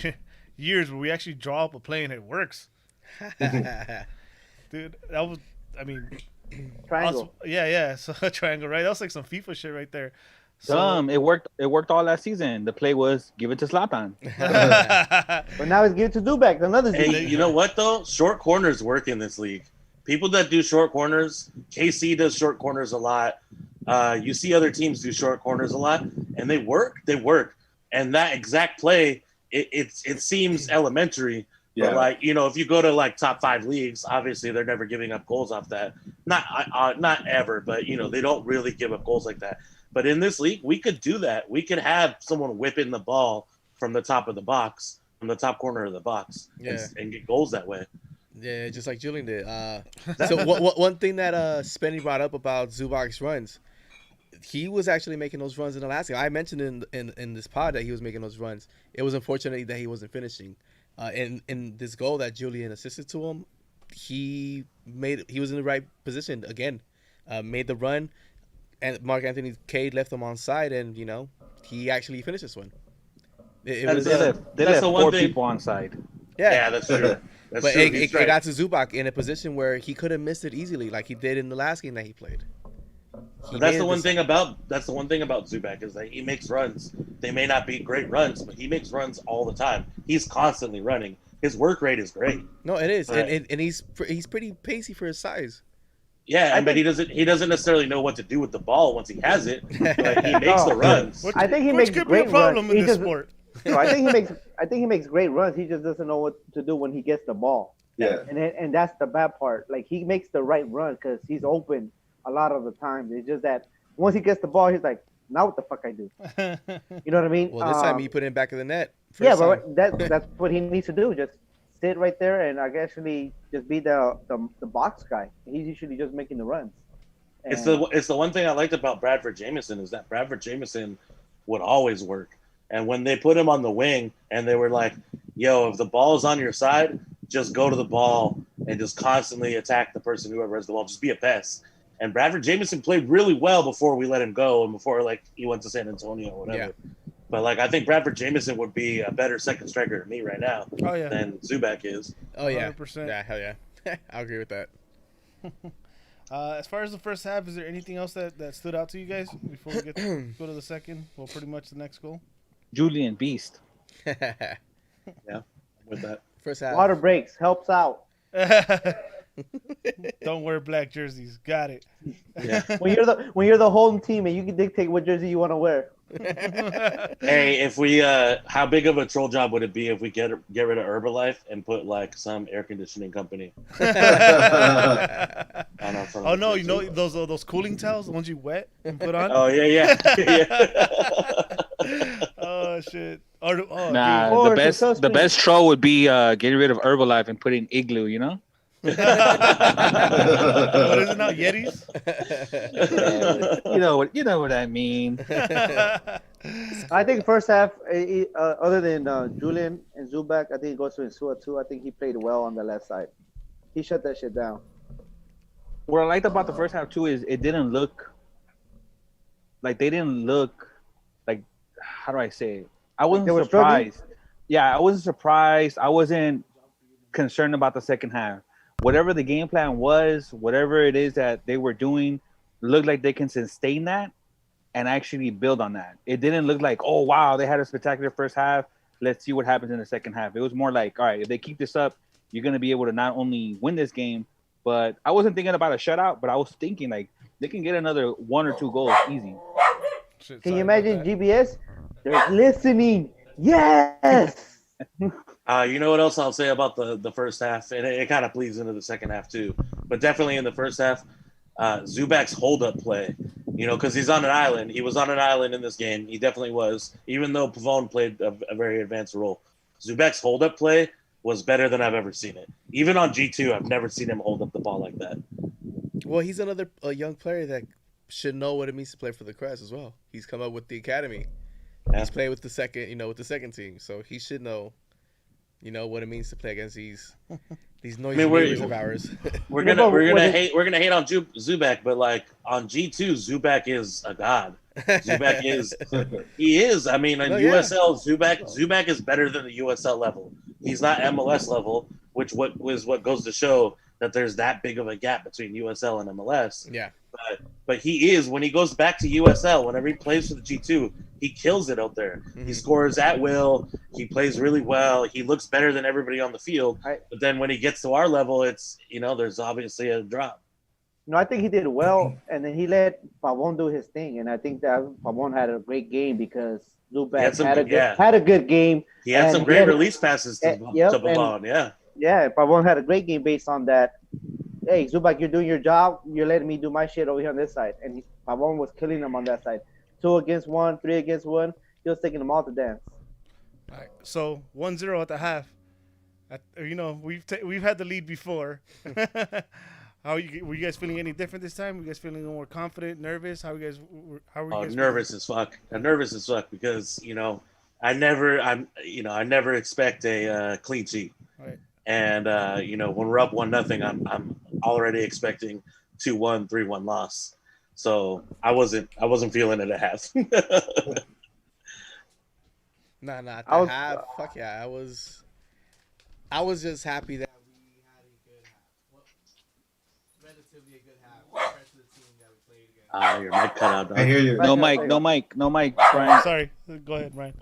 years where we actually draw up a play and it works. Dude, that was, triangle. Yeah. So a triangle, right? That was like some FIFA shit right there. It worked all last season. The play was give it to Zlatan. But now it's give it to Zubak, another Zubak. Hey, you know what though? Short corners work in this league. People that do short corners, KC does short corners a lot. You see other teams do short corners a lot, and they work. And that exact play, it seems elementary. Yeah. But if you go to top 5 leagues, obviously they're never giving up goals off that. Not ever, but they don't really give up goals like that. But in this league, we could do that. We could have someone whipping the ball from the top of the box, from the top corner of the box, and get goals that way. Yeah, just like Julian did. So one thing that Spenny brought up about Zubak's runs, he was actually making those runs in the last game. I mentioned in this pod that he was making those runs. It was unfortunate that he wasn't finishing. In this goal that Julian assisted to him, he was in the right position again, made the run, and Mark Anthony Cade left him on side, and he actually finished this one. They left 4 people on side. Yeah, that's true. But it got to Zubak in a position where he could have missed it easily, like he did in the last game that he played. That's the one thing about Zubak is that he makes runs. They may not be great runs, but he makes runs all the time. He's constantly running. his work rate is great. No, it is, Right. and he's pretty pacey for his size. Yeah, but he doesn't necessarily know what to do with the ball once he has it. But he makes the No. runs. I think he Which makes could be great a problem runs. in He this just- sport. No, I think he makes great runs. He just doesn't know what to do when he gets the ball. Yeah. And that's the bad part. Like he makes the right run because he's open a lot of the time. It's just that once he gets the ball, he's like, now what the fuck I do? You know what I mean? Well, this time he put it in back of the net. Yeah, First but time. that's what he needs to do. Just sit right there and actually just be the box guy. He's usually just making the runs. It's And- the one thing I liked about Bradford Jamieson is that Bradford Jamieson would always work. And when they put him on the wing and they were like, yo, if the ball is on your side, just go to the ball and just constantly attack the person whoever has the ball. Just be a pest. And Bradford Jamieson played really well before we let him go and before like he went to San Antonio or whatever. Yeah. But like I think Bradford Jamieson would be a better second striker to me right now Oh yeah. than Zubak is. Oh yeah, 100%. yeah, hell yeah. I agree with that. As far as the first half, is there anything else that stood out to you guys before we go to the second? Well, pretty much the next goal. Julian Beast. With that. First half. water breaks helps out. Don't wear black jerseys. Got it. Yeah. When you're the home team and you can dictate what jersey you want to wear. Hey, if we how big of a troll job would it be if we get rid of Herbalife and put like some air conditioning company? Oh no, you know those cooling towels, the ones you wet and put on. Oh yeah. Oh shit. Oh, Nah, Or the best successful. the best troll would be getting rid of Herbalife and putting Igloo. You know. dude. What is it now? Yetis. You know what I mean. I think first half, other than Julian and Zubak, I think it goes to Insua too. I think he played well on the left side. He shut that shit down. What I liked about the first half too is it didn't look like they didn't look like, how do I say it? I wasn't They were struggling? surprised. Yeah, I wasn't surprised. I wasn't concerned about the second half. Whatever the game plan was, whatever it is that they were doing, looked like they can sustain that and actually build on that. It didn't look like, oh wow, they had a spectacular first half. Let's see what happens in the second half. It was more like, all right, if they keep this up, you're gonna be able to not only win this game, but I wasn't thinking about a shutout, but I was thinking like they can get another 1 or 2 goals easy. Shit, Can sorry you about imagine that. GBS? They're listening. Yes. You know what else I'll say about the first half, and it kind of bleeds into the second half too. But definitely in the first half, Zubak's hold-up play, because he's on an island. He was on an island in this game. He definitely was, even though Pavone played a very advanced role. Zubak's hold-up play was better than I've ever seen it. Even on G2, I've never seen him hold up the ball like that. Well, he's another young player that should know what it means to play for the Crest as well. He's come up with the academy. Yeah. He's played with the second team, so he should know, what it means to play against these noisy neighbors of ours. We're gonna hate on Zubak, but like on G2, Zubak is a god. Zubak he is. I mean, in USL, Zubak is better than the USL level. He's not MLS level, which what goes to show that there's that big of a gap between USL and MLS. Yeah. But he is, when he goes back to USL, whenever he plays for the G2, he kills it out there. Mm-hmm. He scores at will. He plays really well. He looks better than everybody on the field. But then when he gets to our level, it's, there's obviously a drop. No, I think he did well, and then he let Pavon do his thing, and I think that Pavon had a great game because Zubak had a good game. He had some great release passes to Pavon, yeah. Yeah, Pavon had a great game based on that. Hey, Zubak, you're doing your job. You're letting me do my shit over here on this side. And Pavon was killing them on that side. 2 against 1, 3 against 1. He was taking them all to dance. All right, so 1-0 at the half. We've had the lead before. Were you guys feeling any different this time? Were you guys feeling a little more confident, nervous? How were you guys? Nervous as fuck. I'm nervous as fuck because I never expect a clean sheet. Right. And when we're up 1-0, I'm already expecting 2-1, 3-1 loss. So I wasn't feeling it at half. Nah, at the half. Fuck yeah, I was just happy that we had a good half. Relatively a good half compared to the team that we played against. Your mic cut out. I hear you. No mic, Brian. Sorry, go ahead, Ryan.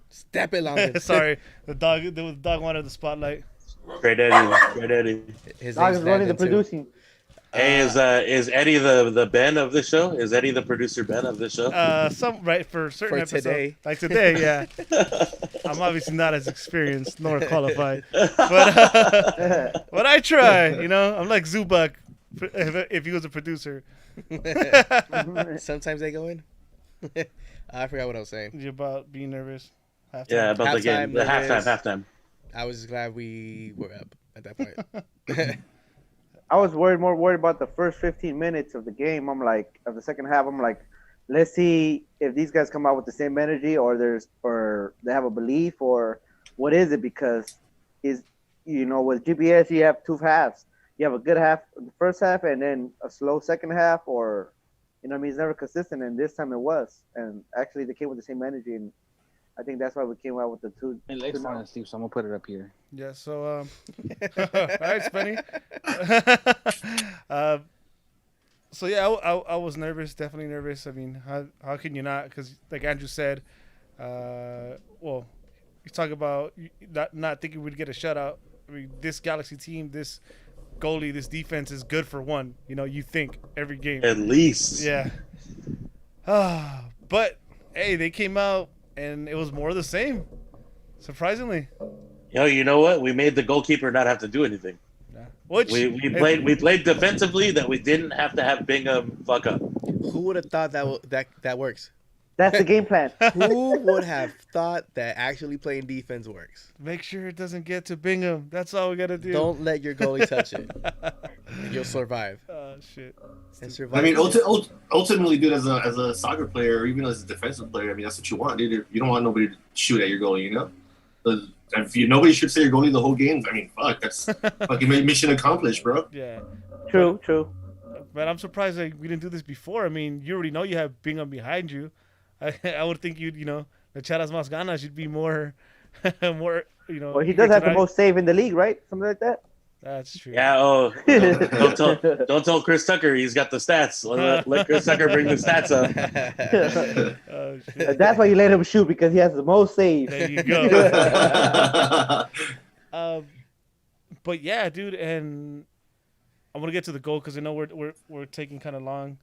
Step it, London. Sorry, the dog wanted the spotlight. Great Eddie. Great Eddie. His Dog name's is running the Landon, too. producing. Hey, is Eddie the Ben of the show? Is Eddie the producer Ben of the show? Some right for certain For episodes, today. like today, yeah. I'm obviously not as experienced nor qualified, but I try. I'm like Zubak if he was a producer. Sometimes they go in. I forgot what I was saying. You about being nervous? Halftime? Yeah, about the game. The Halftime, halftime. I was just glad we were up at that point. I was more worried about the first 15 minutes of the game. I'm like, of the second half, I'm like, let's see if these guys come out with the same energy, or they have a belief, or what is it? Because with GPS you have two halves. You have a good half, the first half, and then a slow second half, or it's never consistent. And this time it was, and actually they came with the same energy, and I think that's why we came out with the two. My leg's falling asleep, so I'm gonna put it up here. Yeah. So, all right, Spenny. So yeah, I was nervous, definitely nervous. I mean, how can you not? Because like Andrew said, you talk about not thinking we'd get a shutout. I mean, this Galaxy team, this goalie, this defense is good for one. You think every game. At least. Yeah. But hey, they came out and it was more of the same. Surprisingly. You know what? We made the goalkeeper not have to do anything. Yeah. Which we played defensively that we didn't have to have Bingham fuck up. Who would have thought that works? That's the game plan. Who would have thought that actually playing defense works? Make sure it doesn't get to Bingham. That's all we gotta do. Don't let your goalie touch it. And you'll survive. Oh shit. And survive. I mean, ultimately, dude, as a soccer player, or even as a defensive player, I mean, that's what you want, dude. You don't want nobody to shoot at your goalie, If nobody shoots at your goalie the whole game, I mean, fuck, that's fucking mission accomplished, bro. Yeah. True. But I'm surprised that we didn't do this before. I mean, you already know you have Bingham behind you. I would think you'd, the Charas Mas Ganas should be more, Well, he does have the most save in the league, right? Something like that. That's true. Yeah. Oh, don't tell Chris Tucker he's got the stats. Let Chris Tucker bring the stats up. Oh, shit. That's why you let him shoot, because he has the most saves. There you go. But yeah, dude, and I want to get to the goal because I know we're taking kind of long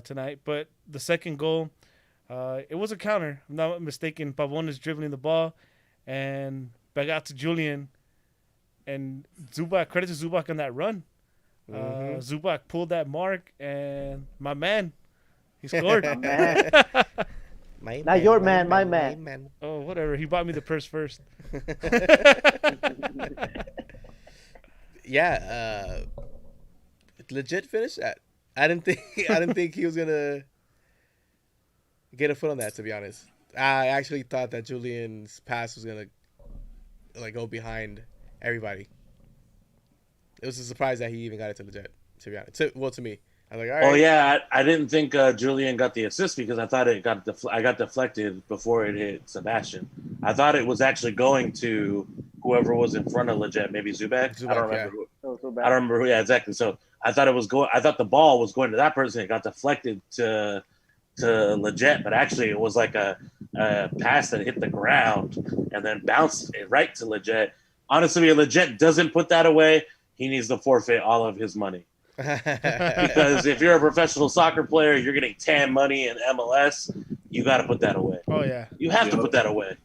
tonight. But the second goal, it was a counter. I'm not mistaken. Pavon is dribbling the ball, and back out to Julian. And Zubak, credit to Zubak on that run. Zubak pulled that mark, and my man, he scored. My man. Not your man, my man. Oh, whatever. He bought me the purse first. Yeah, legit finish. I didn't think he was gonna get a foot on that. To be honest, I actually thought that Julian's pass was gonna go behind everybody. It was a surprise that he even got it to legit. To be honest, to me, I was like, all right. Oh yeah, I didn't think Julian got the assist because I thought it got deflected before it hit Sebastian. I thought it was actually going to whoever was in front of Legit, maybe Zubak. I don't remember. I don't remember who. Yeah, exactly. So I thought I thought the ball was going to that person. It got deflected to Legit, but actually it was like a pass that hit the ground and then bounced it right to Legit. Honestly, if Legit doesn't put that away, he needs to forfeit all of his money. Because if you're a professional soccer player, you're getting TAM money in MLS, you got to put that away. Oh, yeah. You have to put that away.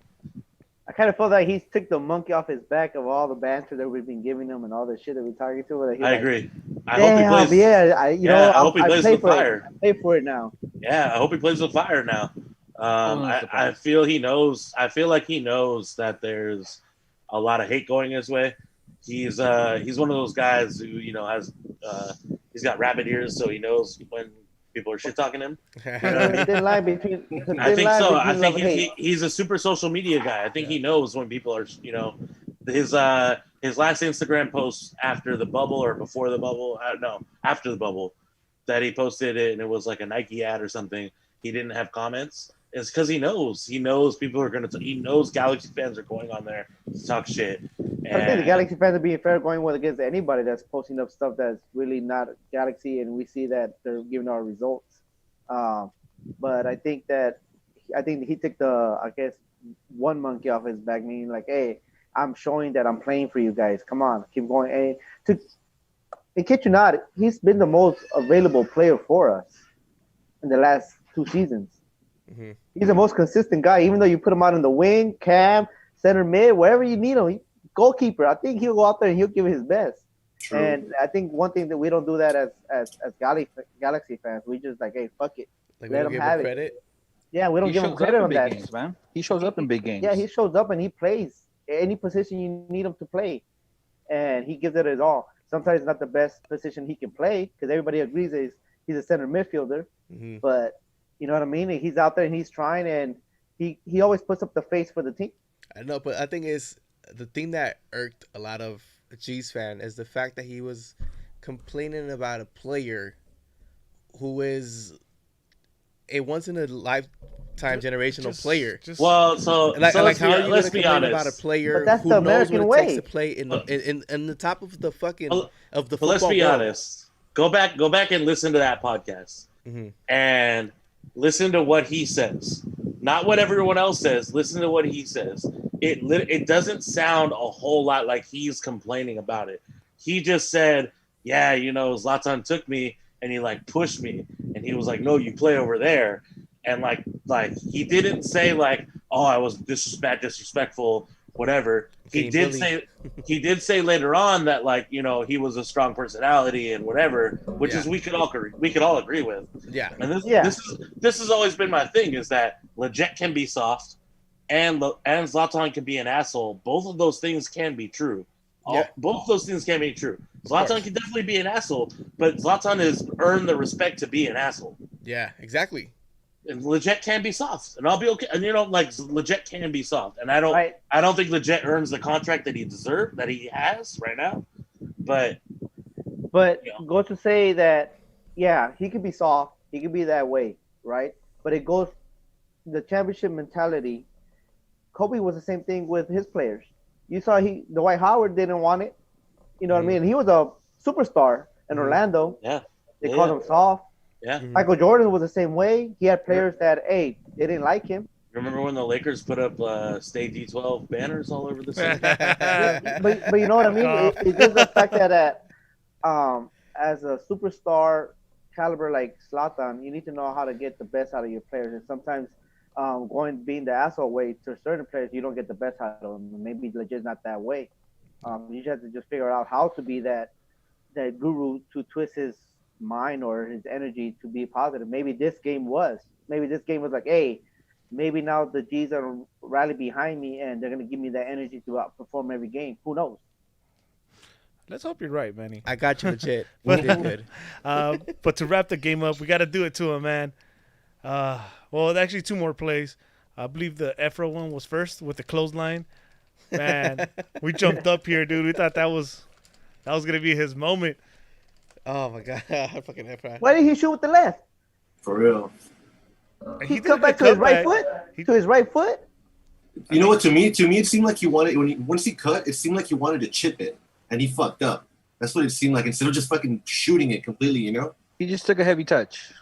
I kind of felt like he took the monkey off his back of all the banter that we've been giving him and all the shit that we're talking to. I agree. I hope he plays. Yeah, I hope he plays with fire. I pay for it now. Yeah, I hope he plays with fire now. I feel he knows. I feel like he knows that there's a lot of hate going his way. He's one of those guys who has he's got rabbit ears, so he knows when people are shit talking him. You know what I mean? Thin line between. I think so. I think he's a super social media guy. I think he knows when people are his last Instagram post after the bubble or before the bubble. No, after the bubble, that he posted it and it was like a Nike ad or something. He didn't have comments. It's because he knows people are gonna. He knows Galaxy fans are going on there to talk shit. I think the Galaxy fans are being fair going against anybody that's posting up stuff that's really not Galaxy, and we see that they're giving our results. But I think he took one monkey off his back, meaning like, hey, I'm showing that I'm playing for you guys. Come on, keep going. Hey, and kid you not, he's been the most available player for us in the last 2 seasons. Mm-hmm. He's the most consistent guy, even though you put him out in the wing, cam, center mid, wherever you need him. Goalkeeper, I think he'll go out there and he'll give it his best. True. And I think one thing that we don't do that as Galaxy fans, we just like, hey, fuck it, Like, let we don't him give have him it. credit. Yeah, we don't He give him shows up credit in on big that. games, man. He shows up in big games. Yeah, he shows up and he plays any position you need him to play, and he gives it his all. Sometimes it's not the best position he can play because everybody agrees that he's a center midfielder, Mm-hmm. but you know what I mean. He's out there and he's trying, and he always puts up the face for the team. I know, but I think is the thing that irked a lot of G's fan is the fact that he was complaining about a player who is a once in a lifetime generational player. Well, so And like, so how are you let's going be to complain honest. about a player But that's who the knows what American it takes way. to play in the top of the fucking Well, of the But let's football be world? honest. Go back and listen to that podcast Mhm. and listen to what he says. Not what everyone else says. Listen to what he says. It doesn't sound a whole lot like he's complaining about it. He just said, "Yeah, Zlatan took me and he like pushed me and he was like, no, you play over there." And like he didn't say like, "Oh, I was disrespectful, whatever." He did say later on that like he was a strong personality and whatever, which is we could all agree with. Yeah. And this has always been my thing is that Leggett can be soft, and Zlatan can be an asshole. Both of those things can be true. Both of those things can be true. Zlatan can definitely be an asshole, but Zlatan has earned the respect to be an asshole. Yeah, exactly. And Leggett can be soft, and I'll be okay. And Leggett can be soft, and I don't think Leggett earns the contract that he has right now. But go to say that, yeah, he could be soft, he could be that way, right? But it goes the championship mentality. Kobe was the same thing with his players. You saw Dwight Howard didn't want it. You know what I mean? He was a superstar in Orlando. Yeah, they called him soft. Yeah, Michael Jordan was the same way. He had players that they didn't like him. Remember when the Lakers put up "Stay D12" banners all over the city? but you know what I mean? It gives the fact that as a superstar caliber like Zlatan, you need to know how to get the best out of your players. And sometimes being the asshole way to certain players, you don't get the best out of them. Maybe Legit's not that way. You just have to just figure out how to be that guru to twist his mind or his energy to be positive. Maybe this game was like, hey, maybe now the G's are rally behind me and they're gonna give me that energy to outperform every game. Who knows? Let's hope you're right, Manny. I got you legit. But, good. But to wrap the game up, we got to do it to him, man. Well, actually, 2 more plays. I believe the Efra one was first with the clothesline. Man, we jumped up here, dude. We thought that was gonna be his moment. Oh my god, fucking Efra. Why did he shoot with the left? For real. He cut back to his right foot. To his right foot. You know what? To me, it seemed like he wanted once he cut, it seemed like he wanted to chip it, and he fucked up. That's what it seemed like. Instead of just fucking shooting it completely, He just took a heavy touch.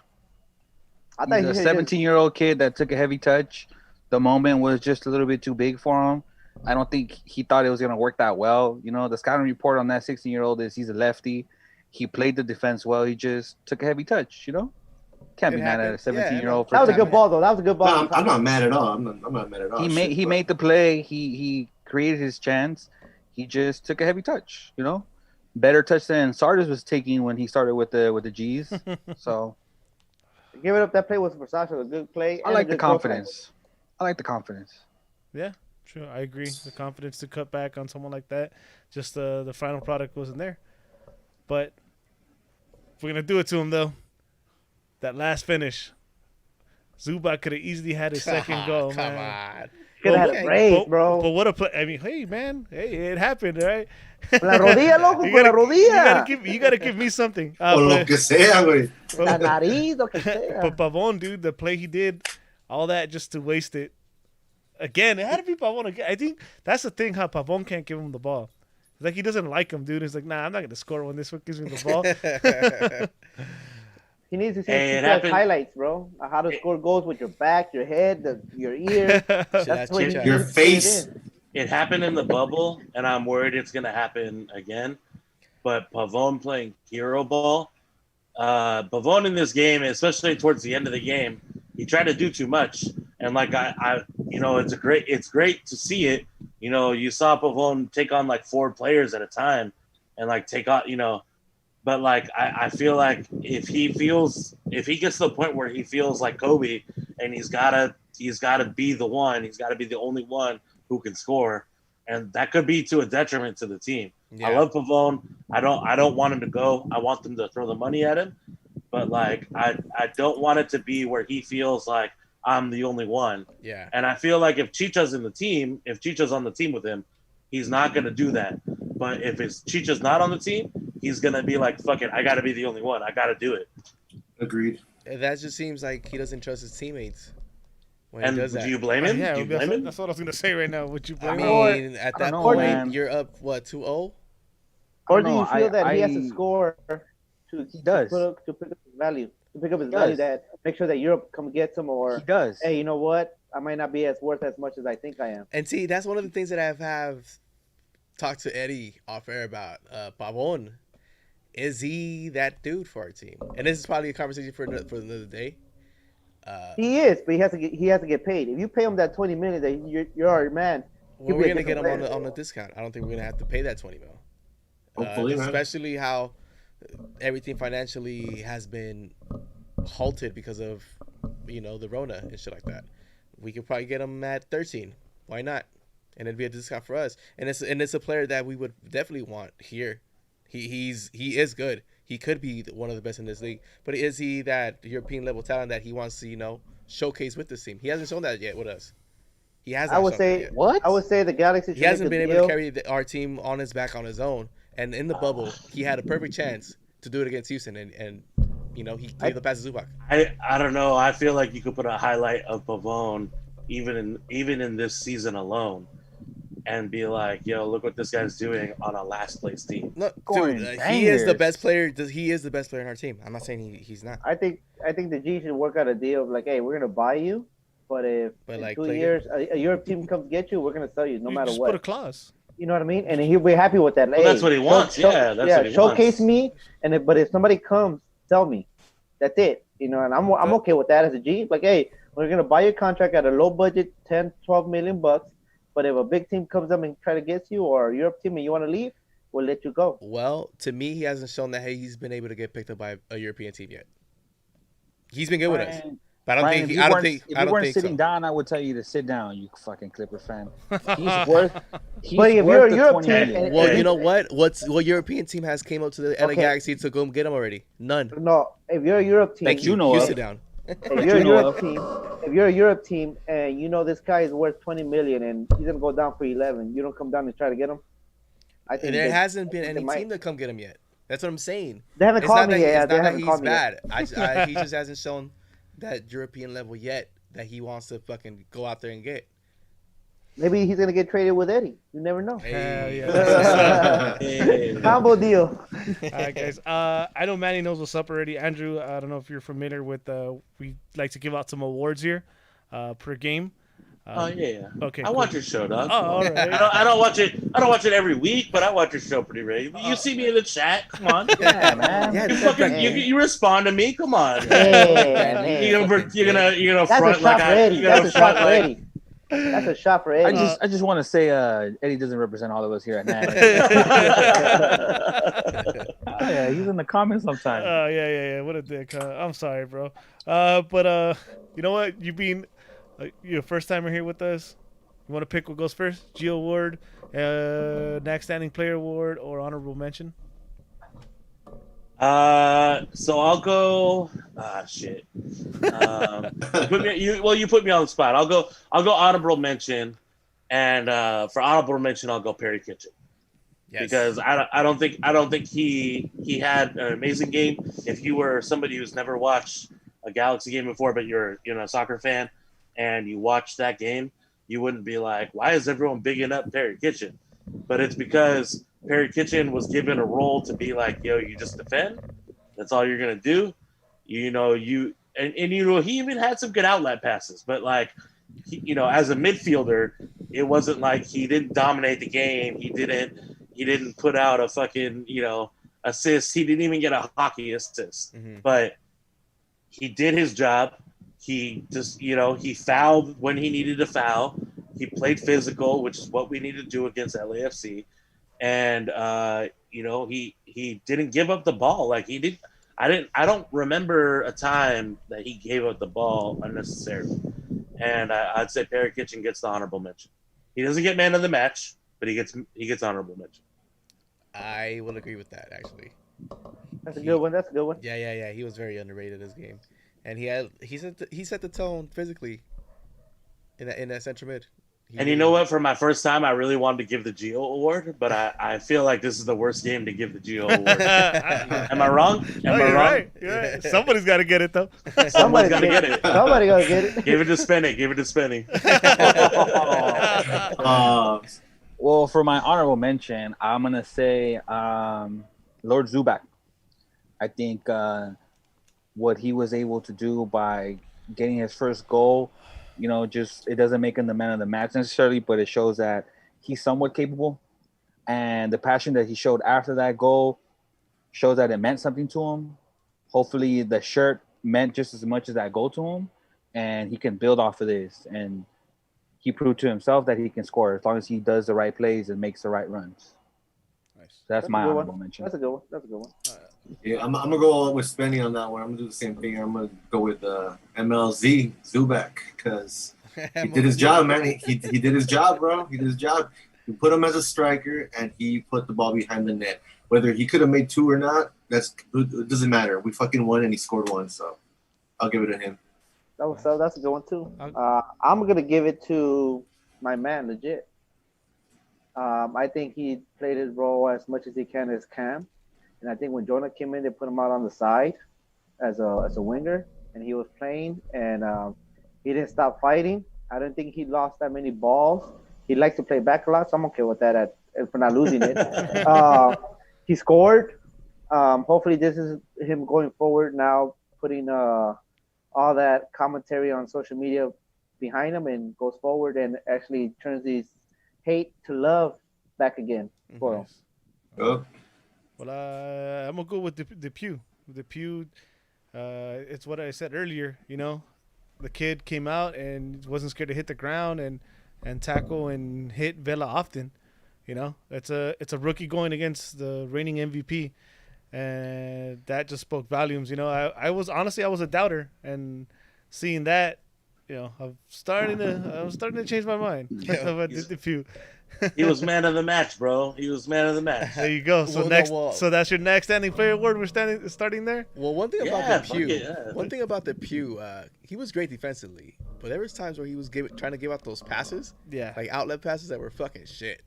I thought He's a 17-year-old kid that took a heavy touch. The moment was just a little bit too big for him. I don't think he thought it was going to work that well. The scouting report on that 16-year-old is he's a lefty. He played the defense well. He just took a heavy touch, Can't be mad at a 17-year-old. That was a good ball, though. That was a good ball. No, I'm not mad at all. I'm not mad at all. He made the play. He created his chance. He just took a heavy touch, Better touch than Sardis was taking when he started with the G's. So give it up. That play was for Sasha. A good play. I like the confidence. Yeah, sure. I agree. The confidence to cut back on someone like that. Just the final product wasn't there. But if we're going to do it to him, though, that last finish, Zubak could have easily had his second goal, Come man. on. Could have had a brace, bro. But what a play. I mean, hey, man. Hey, it happened, right? La rodilla, loco, con la rodilla. You gotta give me something. Con lo que sea, güey. La nariz, lo que sea. But Pavon, dude, the play he did, all that just to waste it. Again, it had to be Pavon again. I think that's the thing, how Pavon can't give him the ball. It's like he doesn't like him, dude. He's like, nah, I'm not going to score when this one gives me the ball. He needs to see Hey, it Chicha's happened. highlights, bro. How to score goals with your back, your head, your ear. Should That's ask what he Chicha. Your needs to put it face. in. It happened in the bubble, and I'm worried it's gonna happen again. But Pavone playing hero ball. Pavone in this game, especially towards the end of the game, he tried to do too much. And like it's great to see it. You know, you saw Pavone take on like 4 players at a time, and like take on, But like I feel like if he gets to the point where he feels like Kobe, and he's gotta be the one, he's gotta be the only one who can score, and that could be to a detriment to the team. Yeah. I love Pavone. I don't want him to go. I want them to throw the money at him, but like I don't want it to be where he feels like I'm the only one. Yeah. And I feel like if Chicha's on the team with him, he's not gonna do that. But if Chicha's not on the team, he's gonna be like, fuck it, I gotta be the only one. I gotta do it. Agreed. And that just seems like he doesn't trust his teammates when And he does that. do you blame him? Yeah, do you blame him? that's what I was gonna say right now. Would you I blame him? mean, at I that don't know, point, man. you're up, what, 2-0? Or I do don't you know, feel that he has I- to score He does. to pick up his value? To pick up his He value, does. that make sure that Europe come gets him, or He does. hey, you know what? I might not be as worth as much as I think I am. And see, that's one of the things that I have talked to Eddie off air about. Pavon, is he that dude for our team? And this is probably a conversation for another day. He is, but he has to get paid. If you pay him that 20 million, that you're our man. Well, he'll we're be a gonna get him different on player. the discount. I don't think we're gonna have to pay that 20 mil. Hopefully, man. Especially how everything financially has been halted because of the Rona and shit like that. We could probably get him at 13. Why not? And it'd be a discount for us. And it's a player that we would definitely want here. He is good. He could be one of the best in this league. But is he that European level talent that he wants to showcase with this team? He hasn't shown that yet with us. He hasn't. I would shown that say yet. What? I would say the Galaxy. He hasn't been able to carry our team on his back on his own. And in the bubble, he had a perfect chance to do it against Houston, and he gave the pass to Zubak. I don't know. I feel like you could put a highlight of Pavone even in this season alone, and be like, yo, look what this guy's doing on a last place team. No, Scoring dude, he is the bangers. best player. He is the best player in our team. I'm not saying he's not. I think the G should work out a deal of like, hey, we're gonna buy you, but if But, in like, 2 play years a Europe team comes get you, we're gonna sell you no You matter just what. put a clause. You know what I mean? And he'll be happy with that. Well, that's what he wants. Yeah, that's what he showcase wants. me, but if somebody comes, sell me. That's it. And I'm okay with that as a G. Like, hey, we're gonna buy your contract at a low budget, 10, 12 million bucks. But if a big team comes up and try to get you, or a Europe team, and you want to leave, we'll let you go. Well, to me, he hasn't shown that he's been able to get picked up by a European team yet. He's been good with us, but I If don't you weren't think sitting so. down, I would tell you to sit down, you fucking Clipper fan. He's worth. He's But if worth you're a the Europe 20 team, million. Well, Hey. you know what? What European team has came up to the LA Okay. Galaxy to go get him already? None. No, if you're a Europe team, That you know You of. sit down. if that you're a you know Europe of. team, if you're a Europe team, and you know this guy is worth 20 million, and he's gonna go down for 11, you don't come down and try to get him. I think And there they- hasn't been they any might. team to come get him yet. That's what I'm saying. They haven't It's called not me that, yet. it's They not that haven't he's called me bad. yet. He just hasn't shown that European level yet that he wants to fucking go out there and get. Maybe he's gonna get traded with Eddie. You never know. Hell Hey. yeah. Hey. Combo deal. All right, guys. I know Manny knows what's up already. Andrew, I don't know if you're familiar with. We like to give out some awards here, per game. Oh yeah. Okay. I cool. watch your show, dog. Oh, all right. I don't watch it. I don't watch it every week, but I watch your show pretty regularly. You see me in the chat. Come on. Yeah, man. Yeah, You fucking you respond to me. Come on. Hey, You're gonna that's a front shot like for I. Eddie. You're That's gonna a shot front for like. Eddie. That's a shot for I Eddie. just want to say, Eddie doesn't represent all of us here at NAT. Yeah, he's in the comments sometimes. Yeah. What a dick. I'm sorry, bro. But you know what? You being you're a first timer here with us. You want to pick what goes first? G Award, next standing player award, or honorable mention? So I'll go. Shit. You put me on the spot. I'll go honorable mention, and for honorable mention, I'll go Perry Kitchen. Yes. Because I don't think he had an amazing game. If you were somebody who's never watched a Galaxy game before, but you're a soccer fan, and you watch that game, you wouldn't be like, why is everyone bigging up Perry Kitchen? But it's because Perry Kitchen was given a role to be like, yo, you just defend. That's all you're gonna do. you know, he even had some good outlet passes, but like, as a midfielder, it wasn't like he didn't dominate the game. He didn't put out a fucking, assist. He didn't even get a hockey assist, but he did his job. He just, he fouled when he needed to foul. He played physical, which is what we need to do against LAFC. And, he didn't give up the ball. Like he did. I don't remember a time that he gave up the ball unnecessarily. And I'd say Perry Kitchen gets the honorable mention. He doesn't get man of the match, but he gets honorable mention. I will agree with that, actually. That's a good one. That's a good one. Yeah. He was very underrated this game, and he set the tone physically in that central mid. And you know what? For my first time, I really wanted to give the Geo Award, but I feel like this is the worst game to give the Geo Award. Am I wrong? Am I wrong? Right. Yeah. Somebody's got to get it, though. Someone's got to get it. Somebody got to get it. Give it to Spenny. Give it to Spenny. Well, for my honorable mention, I'm going to say Lord Zubak. I think what he was able to do by getting his first goal, just it doesn't make him the man of the match necessarily, but it shows that he's somewhat capable. And the passion that he showed after that goal shows that it meant something to him. Hopefully the shirt meant just as much as that goal to him, and he can build off of this. And he proved to himself that he can score as long as he does the right plays and makes the right runs. Nice. That's my honorable mention. That's a good one. Yeah, I'm gonna go with Spenny on that one. I'm gonna do the same thing. I'm gonna go with MLZ Zubak because he did his job, man. He did his job, bro. He did his job. We put him as a striker, and he put the ball behind the net. Whether he could have made two or not, it doesn't matter. We fucking won, and he scored one. So I'll give it to him. That's a good one too. I'm gonna give it to my man, legit. I think he played his role as much as he can as Cam. And I think when Jonah came in, they put him out on the side as a winger, and he was playing, and he didn't stop fighting. I don't think he lost that many balls. He likes to play back a lot, so I'm okay with that for not losing it. He scored. Hopefully, this is him going forward now, putting all that commentary on social media behind him, and goes forward and actually turns these hate to love back again for him. Oh. Well, I'm gonna go with the Pew. The Pew, it's what I said earlier. The kid came out and wasn't scared to hit the ground and tackle and hit Vela often. It's a rookie going against the reigning MVP, and that just spoke volumes. I was a doubter, and seeing that, I'm starting to change my mind about the Pew. He was man of the match, bro. He was man of the match. There you go. So so that's your next standing player award. We're starting there. Well, one thing about the Pew, he was great defensively, but there was times where he was trying to give out those passes, like outlet passes that were fucking shit.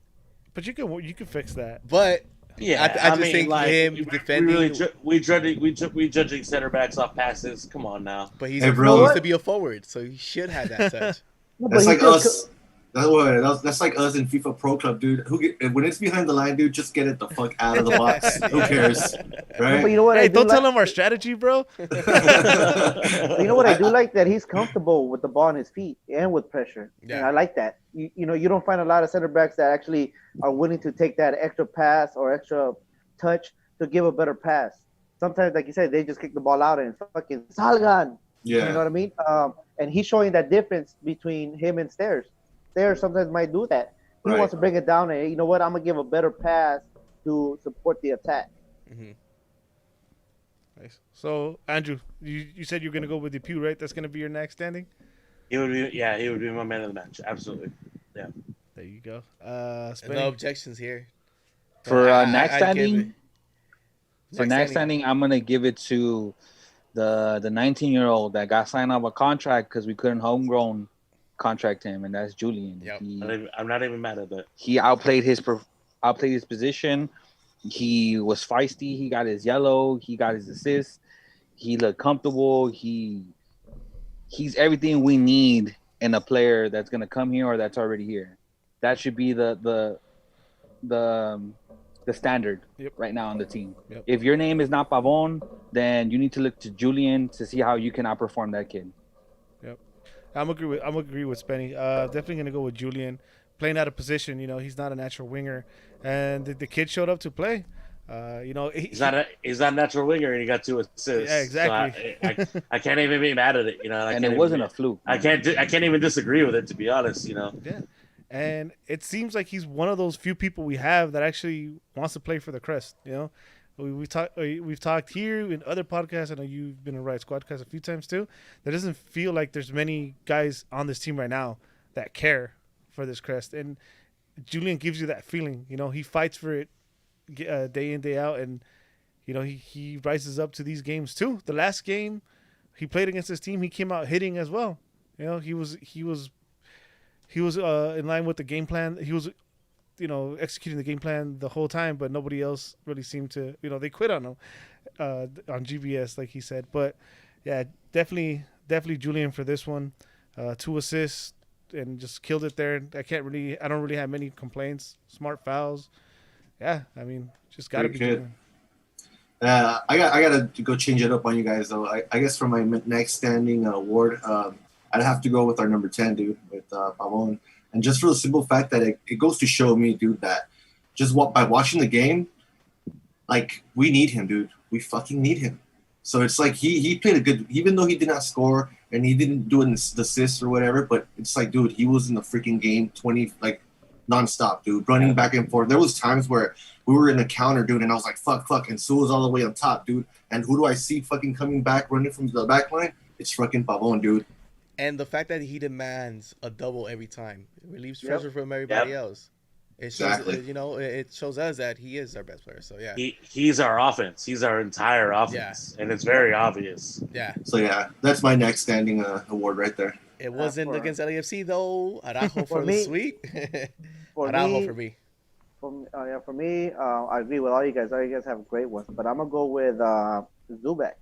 But you can fix that. But yeah, I just think him defending. We judging center backs off passes. Come on now. But he's supposed to be a forward, so he should have that touch. That's like us. That's like us in FIFA Pro Club, dude. When it's behind the line, dude, just get it the fuck out of the box. Who cares, right? But you know what? Hey, don't tell him our strategy, bro. You know what I do like? That he's comfortable with the ball on his feet and with pressure. Yeah. And I like that. You don't find a lot of center backs that actually are willing to take that extra pass or extra touch to give a better pass. Sometimes, like you said, they just kick the ball out and fucking salgan. Yeah. You know what I mean? And he's showing that difference between him and Stairs. Stairs sometimes might do that. He wants to bring it down, and you know what? I'm gonna give a better pass to support the attack. Mm-hmm. Nice. So Andrew, you said you're gonna go with the Pew, right? That's gonna be your next standing. He would be my man of the match. Absolutely. Yeah. There you go. No objections here. For next standing, I'm gonna give it to the 19-year-old that got signed off a contract because we couldn't homegrown contract him, and that's Julian. Yep. I'm not even mad at that. He outplayed his position. He was feisty. He got his yellow. He got his assist. He looked comfortable. He's everything we need in a player that's gonna come here or that's already here. That should be the the standard Yep. right now on the team. Yep. If your name is not Pavon, then you need to look to Julian to see how you can outperform that kid. I'm agree with Spenny. Definitely gonna go with Julian, playing out of position. You know, he's not a natural winger, and the kid showed up to play. You know, He's not a natural winger, and he got 2 assists. Yeah, exactly. So I can't even be mad at it. You know, And it wasn't a fluke. I can't even disagree with it, to be honest. You know. Yeah, and it seems like he's one of those few people we have that actually wants to play for the Crest. You know, we've talked here in other podcasts. I know you've been a Riot Squadcast a few times too. That doesn't feel like there's many guys on this team right now that care for this Crest, and Julian gives you that feeling. You know, he fights for it day in day out, and you know he rises up to these games too. The last game he played against his team, he came out hitting as well. You know, he was in line with the game plan. He was, you know, executing the game plan the whole time, but nobody else really seemed to, you know, they quit on him on GBS, like he said. But yeah, definitely Julian for this one. 2 assists and just killed it there. I don't really have many complaints. Smart fouls. Yeah, I mean, just got to be Julian. I got to go change it up on you guys, though. I guess for my next standing award, I'd have to go with our number 10, dude, with Pavon. And just for the simple fact that it goes to show me, dude, that just by watching the game, like, we need him, dude. We fucking need him. So it's like he played a good – even though he did not score and he didn't do an assist or whatever, but it's like, dude, he was in the freaking game 20 – like, nonstop, dude, running back and forth. There was times where we were in a counter, dude, and I was like, fuck, and Sue was all the way on top, dude. And who do I see fucking coming back, running from the back line? It's fucking Pavon, dude. And the fact that he demands a double every time, it relieves pressure from everybody else. It shows, Exactly. you know, it shows us that he is our best player. So yeah, He's our offense. He's our entire offense, and it's very obvious. yeah. So yeah, that's my next standing award right there. It wasn't against LAFC though. Araujo for the me- sweep. For Araujo me, for me. for me, I agree with all you guys. All you guys have great ones, but I'm gonna go with Zubak.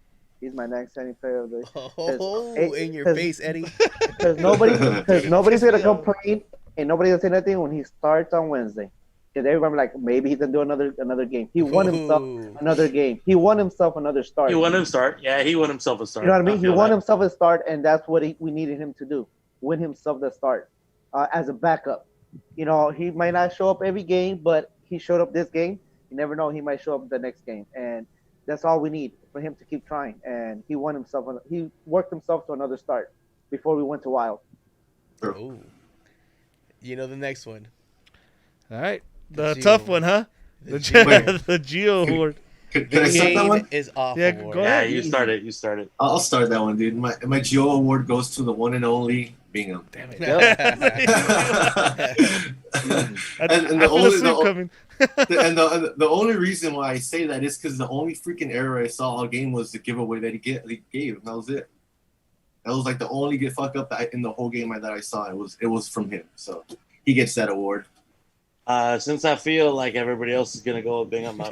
He's my next standing player of the. Oh, in your face, Eddie. Because nobody's gonna complain and nobody's gonna say nothing when he starts on Wednesday. Because everybody like maybe he can do another game. He won himself another game. He won himself another start. He won himself a start. You know what I mean? He won that. himself a start, and that's what we needed him to do: win himself the start as a backup. You know, he might not show up every game, but he showed up this game. You never know; he might show up the next game, and that's all we need for him to keep trying. And he won himself. He worked himself to another start before we went to Wild. Oh, you know the next one. All right, the Gio. tough one, huh? The Gio award. Can I start that one? Is off. Yeah, award. go Yeah, ahead. you started. I'll start that one, dude. My Gio award goes to the one and only Bingham. Damn it. And I feel a sweep coming. the only reason why I say that is because the only freaking error I saw all game was the giveaway that he gave. That was it. That was like the only fuck up in the whole game that I saw. It was from him. So he gets that award. Since I feel like everybody else is gonna go with Bingham, I'm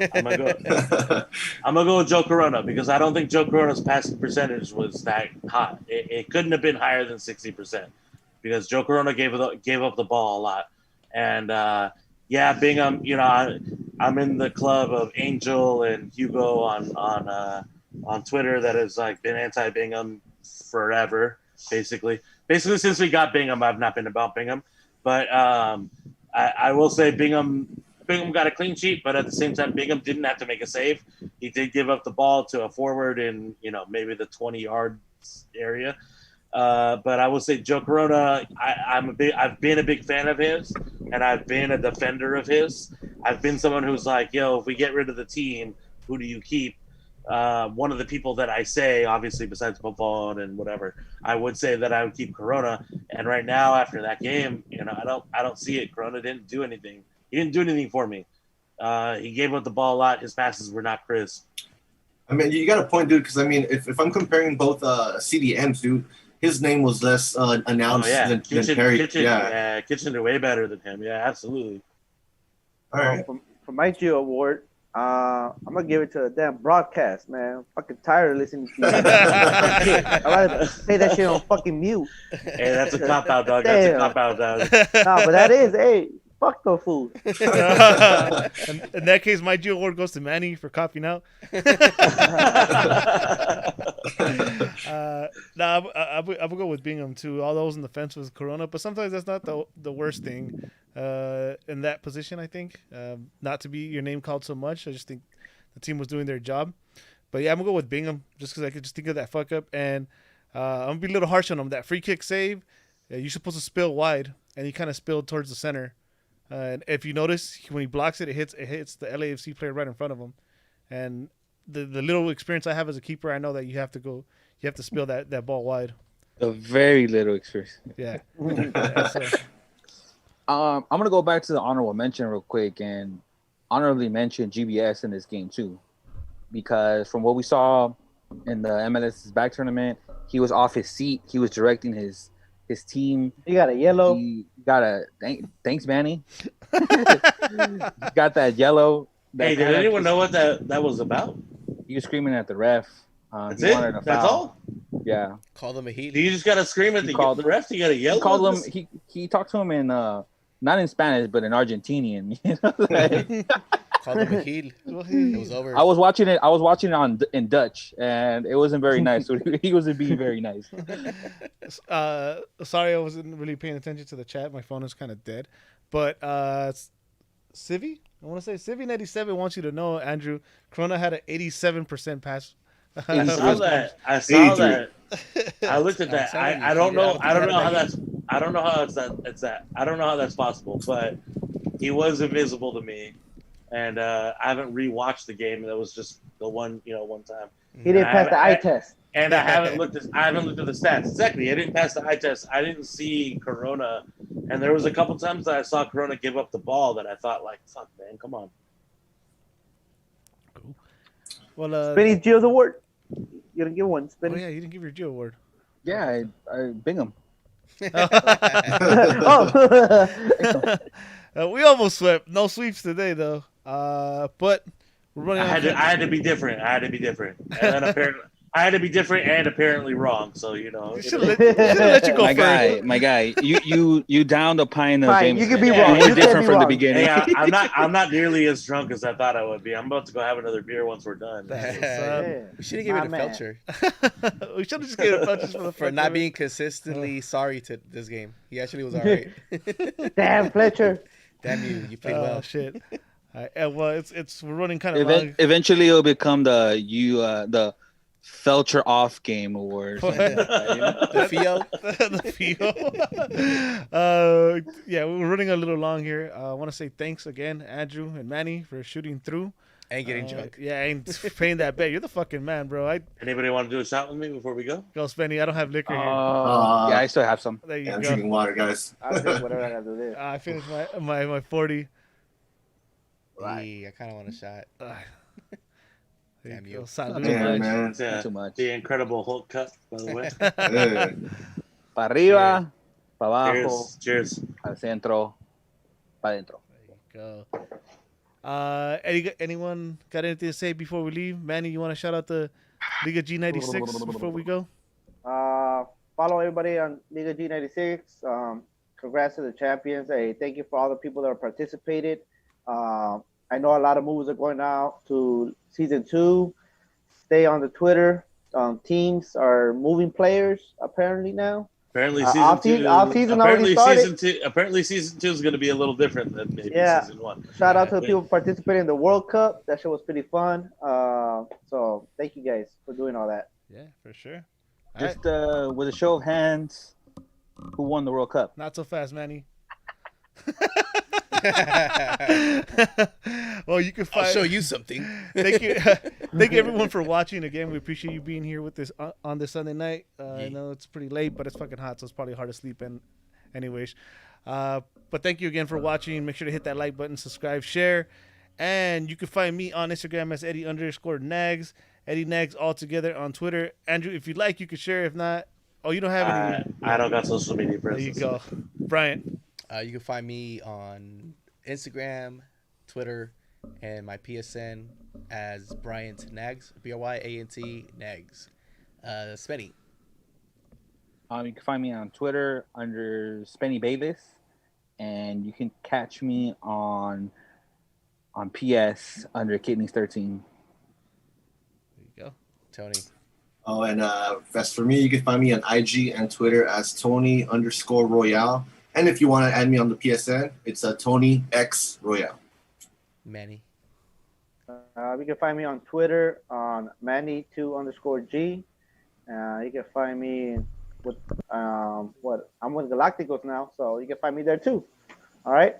gonna go with Joe Corona because I don't think Joe Corona's passing percentage was that high. It couldn't have been higher than 60% because Joe Corona gave up the ball a lot. And yeah, Bingham, you know, I'm in the club of Angel and Hugo on Twitter that has like been anti-Bingham forever, basically. Basically, since we got Bingham, I've not been about Bingham, but I will say Bingham got a clean sheet, but at the same time, Bingham didn't have to make a save. He did give up the ball to a forward in, you know, maybe the 20-yard area. But I will say Joe Corona, I've been a big fan of his, and I've been a defender of his. I've been someone who's like, yo, if we get rid of the team, who do you keep? One of the people that I say, obviously besides football and whatever, I would say that I would keep Corona. And right now, after that game, you know, I don't see it. Corona didn't do anything. He didn't do anything for me. He gave up the ball a lot. His passes were not crisp. I mean, you got a point, dude. Because I mean, if I'm comparing both CDMs, dude, his name was less announced than Perry. Kitchen did way better than him. Yeah, absolutely. All right. For my Geo award, I'm gonna give it to the damn broadcast, man. I'm fucking tired of listening to you. I'd rather say that shit on fucking mute. Hey, that's a cop out, dog. That's a cop out, dog. No, but that is, hey, Fuck the food. In that case, my Geo award goes to Manny for copying out. I would go with Bingham too. All those in the fence was Corona, but sometimes that's not the worst thing in that position. I think not to be your name called so much. I just think the team was doing their job. But yeah, I'm gonna go with Bingham just because I could just think of that fuck up, and I'm gonna be a little harsh on him. That free kick save, you're supposed to spill wide, and he kind of spilled towards the center. And if you notice, when he blocks it, it hits the LAFC player right in front of him. And the little experience I have as a keeper, I know that you have to spill that ball wide. A very little experience. Yeah. I'm gonna go back to the honorable mention real quick and honorably mention GBS in this game too, because from what we saw in the MLS's back tournament, he was off his seat. He was directing his team. He got a yellow. He got a thanks, Manny. Got that yellow. Hey, did anyone know what that was about? He was screaming at the ref. That's he it. wanted a That's foul. all. Yeah. Call him a heat. You just gotta scream at the ref. You gotta yell. He called him. He talked to him in not in Spanish but in Argentinian. You know, like, Called him a heat. It was over. I was watching it in Dutch, and it wasn't very nice. So he wasn't being very nice. Sorry, I wasn't really paying attention to the chat. My phone is kind of dead. But Civi, I want to say Civi97 wants you to know, Andrew, Corona had an 87% pass. I saw that. I looked at that. I don't know how that's possible, but he was invisible to me. And I haven't rewatched the game. That was just the one time. He didn't pass the eye test. And I haven't looked at the stats. Exactly. I didn't pass the eye test. I didn't see Corona. And there was a couple times that I saw Corona give up the ball that I thought, like, fuck, man, come on. Cool. Well, Spinny's Geo's award. You didn't give one, Spinny. Oh yeah, you didn't give your Geo award. Yeah, I Bingham. We almost swept. No sweeps today, though. But we're running. I had to be different. And then apparently, I had to be different and apparently wrong. So should let you go my guy. You downed a pint of Fine, Jameson. you could be wrong. You were You different can be from the wrong. beginning. Hey, I'm not nearly as drunk as I thought I would be. I'm about to go have another beer once we're done. We should have given it to Felcher We should have just given Felcher for not being consistently sorry to this game. He actually was all right. Damn, Fletcher. Damn you played well. Shit. Well, we're running kind of long. Eventually, it'll become the Felcher off game award. The Fio. The Fio. Yeah, we're running a little long here. I want to say thanks again, Andrew and Manny, for shooting through. And getting drunk. Yeah, and paying that bet. You're the fucking man, bro. Anybody want to do a shot with me before we go? Go, Spenny. I don't have liquor here. Yeah, I still have some. There you I'm go. drinking water, guys. I'll do whatever I gotta do this. I finished my 40. Hey, I kind of want a shot. There Damn you you. go. Salud. Damn, man. Yeah, Too much. the Incredible Hulk cup, by the way. Yeah. Pa arriba, pa abajo, Cheers. al centro, pa adentro. There you go. Anyone got anything to say before we leave? Manny, you want to shout out the Liga G96 before we go? Follow everybody on Liga G96. Congrats to the champions. Hey, thank you for all the people that have participated. I know a lot of moves are going out to season 2. Stay on the Twitter. Teams are moving players apparently now. Apparently, Off-season already started. Apparently, season 2 is going to be a little different than maybe season 1. Shout out to the people participating in the World Cup. That shit was pretty fun. So thank you guys for doing all that. Yeah, for sure. Just with a show of hands, who won the World Cup? Not so fast, Manny. Well, you can find. I'll show you something. Thank you everyone for watching. Again, we appreciate you being here with us on this Sunday night. I know it's pretty late, but it's fucking hot, so it's probably hard to sleep in. Anyways, but thank you again for watching. Make sure to hit that like button, subscribe, share, and you can find me on Instagram as Eddie_Nags, Eddie Nags all together on Twitter. Andrew, if you like, you can share. If not, you don't have any. I don't got social media presence. There you go, Brian. You can find me on Instagram, Twitter, and my PSN as Bryant Nags, Bryant Nags. Spenny. You can find me on Twitter under Spenny Bavis, and you can catch me on PS under Kidneys13. There you go, Tony. Oh, and as for me, you can find me on IG and Twitter as Tony_Royale. And if you want to add me on the PSN, it's Tony X Royale. Manny. You can find me on Twitter on Manny2_G. You can find me with I'm with Galacticos now, so you can find me there too. All right.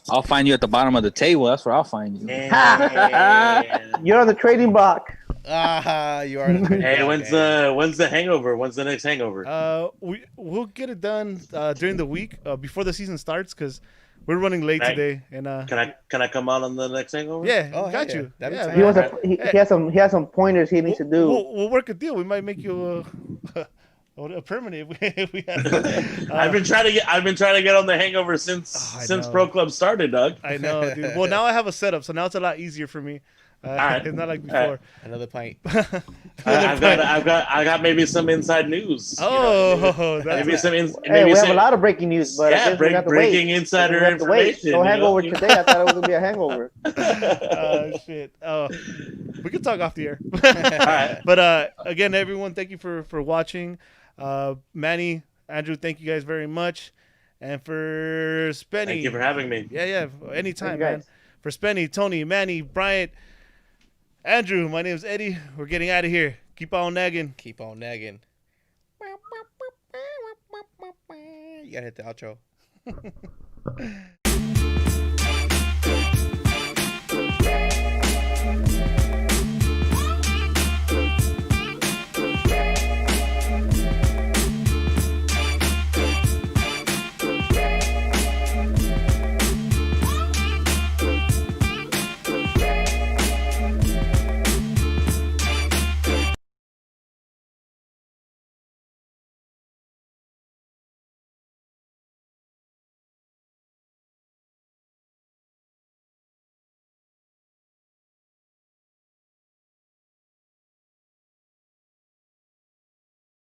I'll find you at the bottom of the table. That's where I'll find you. You're on the trading block. You are. Hey, when's the hangover? When's the next hangover? We'll get it done during the week before the season starts because we're running late today. And can I come on the next hangover? Yeah, got you. Yeah, he wants he has some pointers he needs to do. We'll work a deal. We might make you a permanent. If we have, I've been trying to get on the hangover since Pro Club started, Doug. I know, dude. Well, now I have a setup, so now it's a lot easier for me. Right. It's not like before. Another pint. I got maybe some inside news. We have a lot of breaking news, but yeah, breaking insider information. No hangover today. I thought it was gonna be a hangover. Shit. We can talk off the air. Right. But again, everyone, thank you for watching. Manny, Andrew, thank you guys very much, and for Spenny. Thank you for having me. Yeah, anytime, man. For Spenny, Tony, Manny, Bryant, Andrew, my name's Eddie. We're getting out of here. Keep on nagging. Keep on nagging. You gotta hit the outro.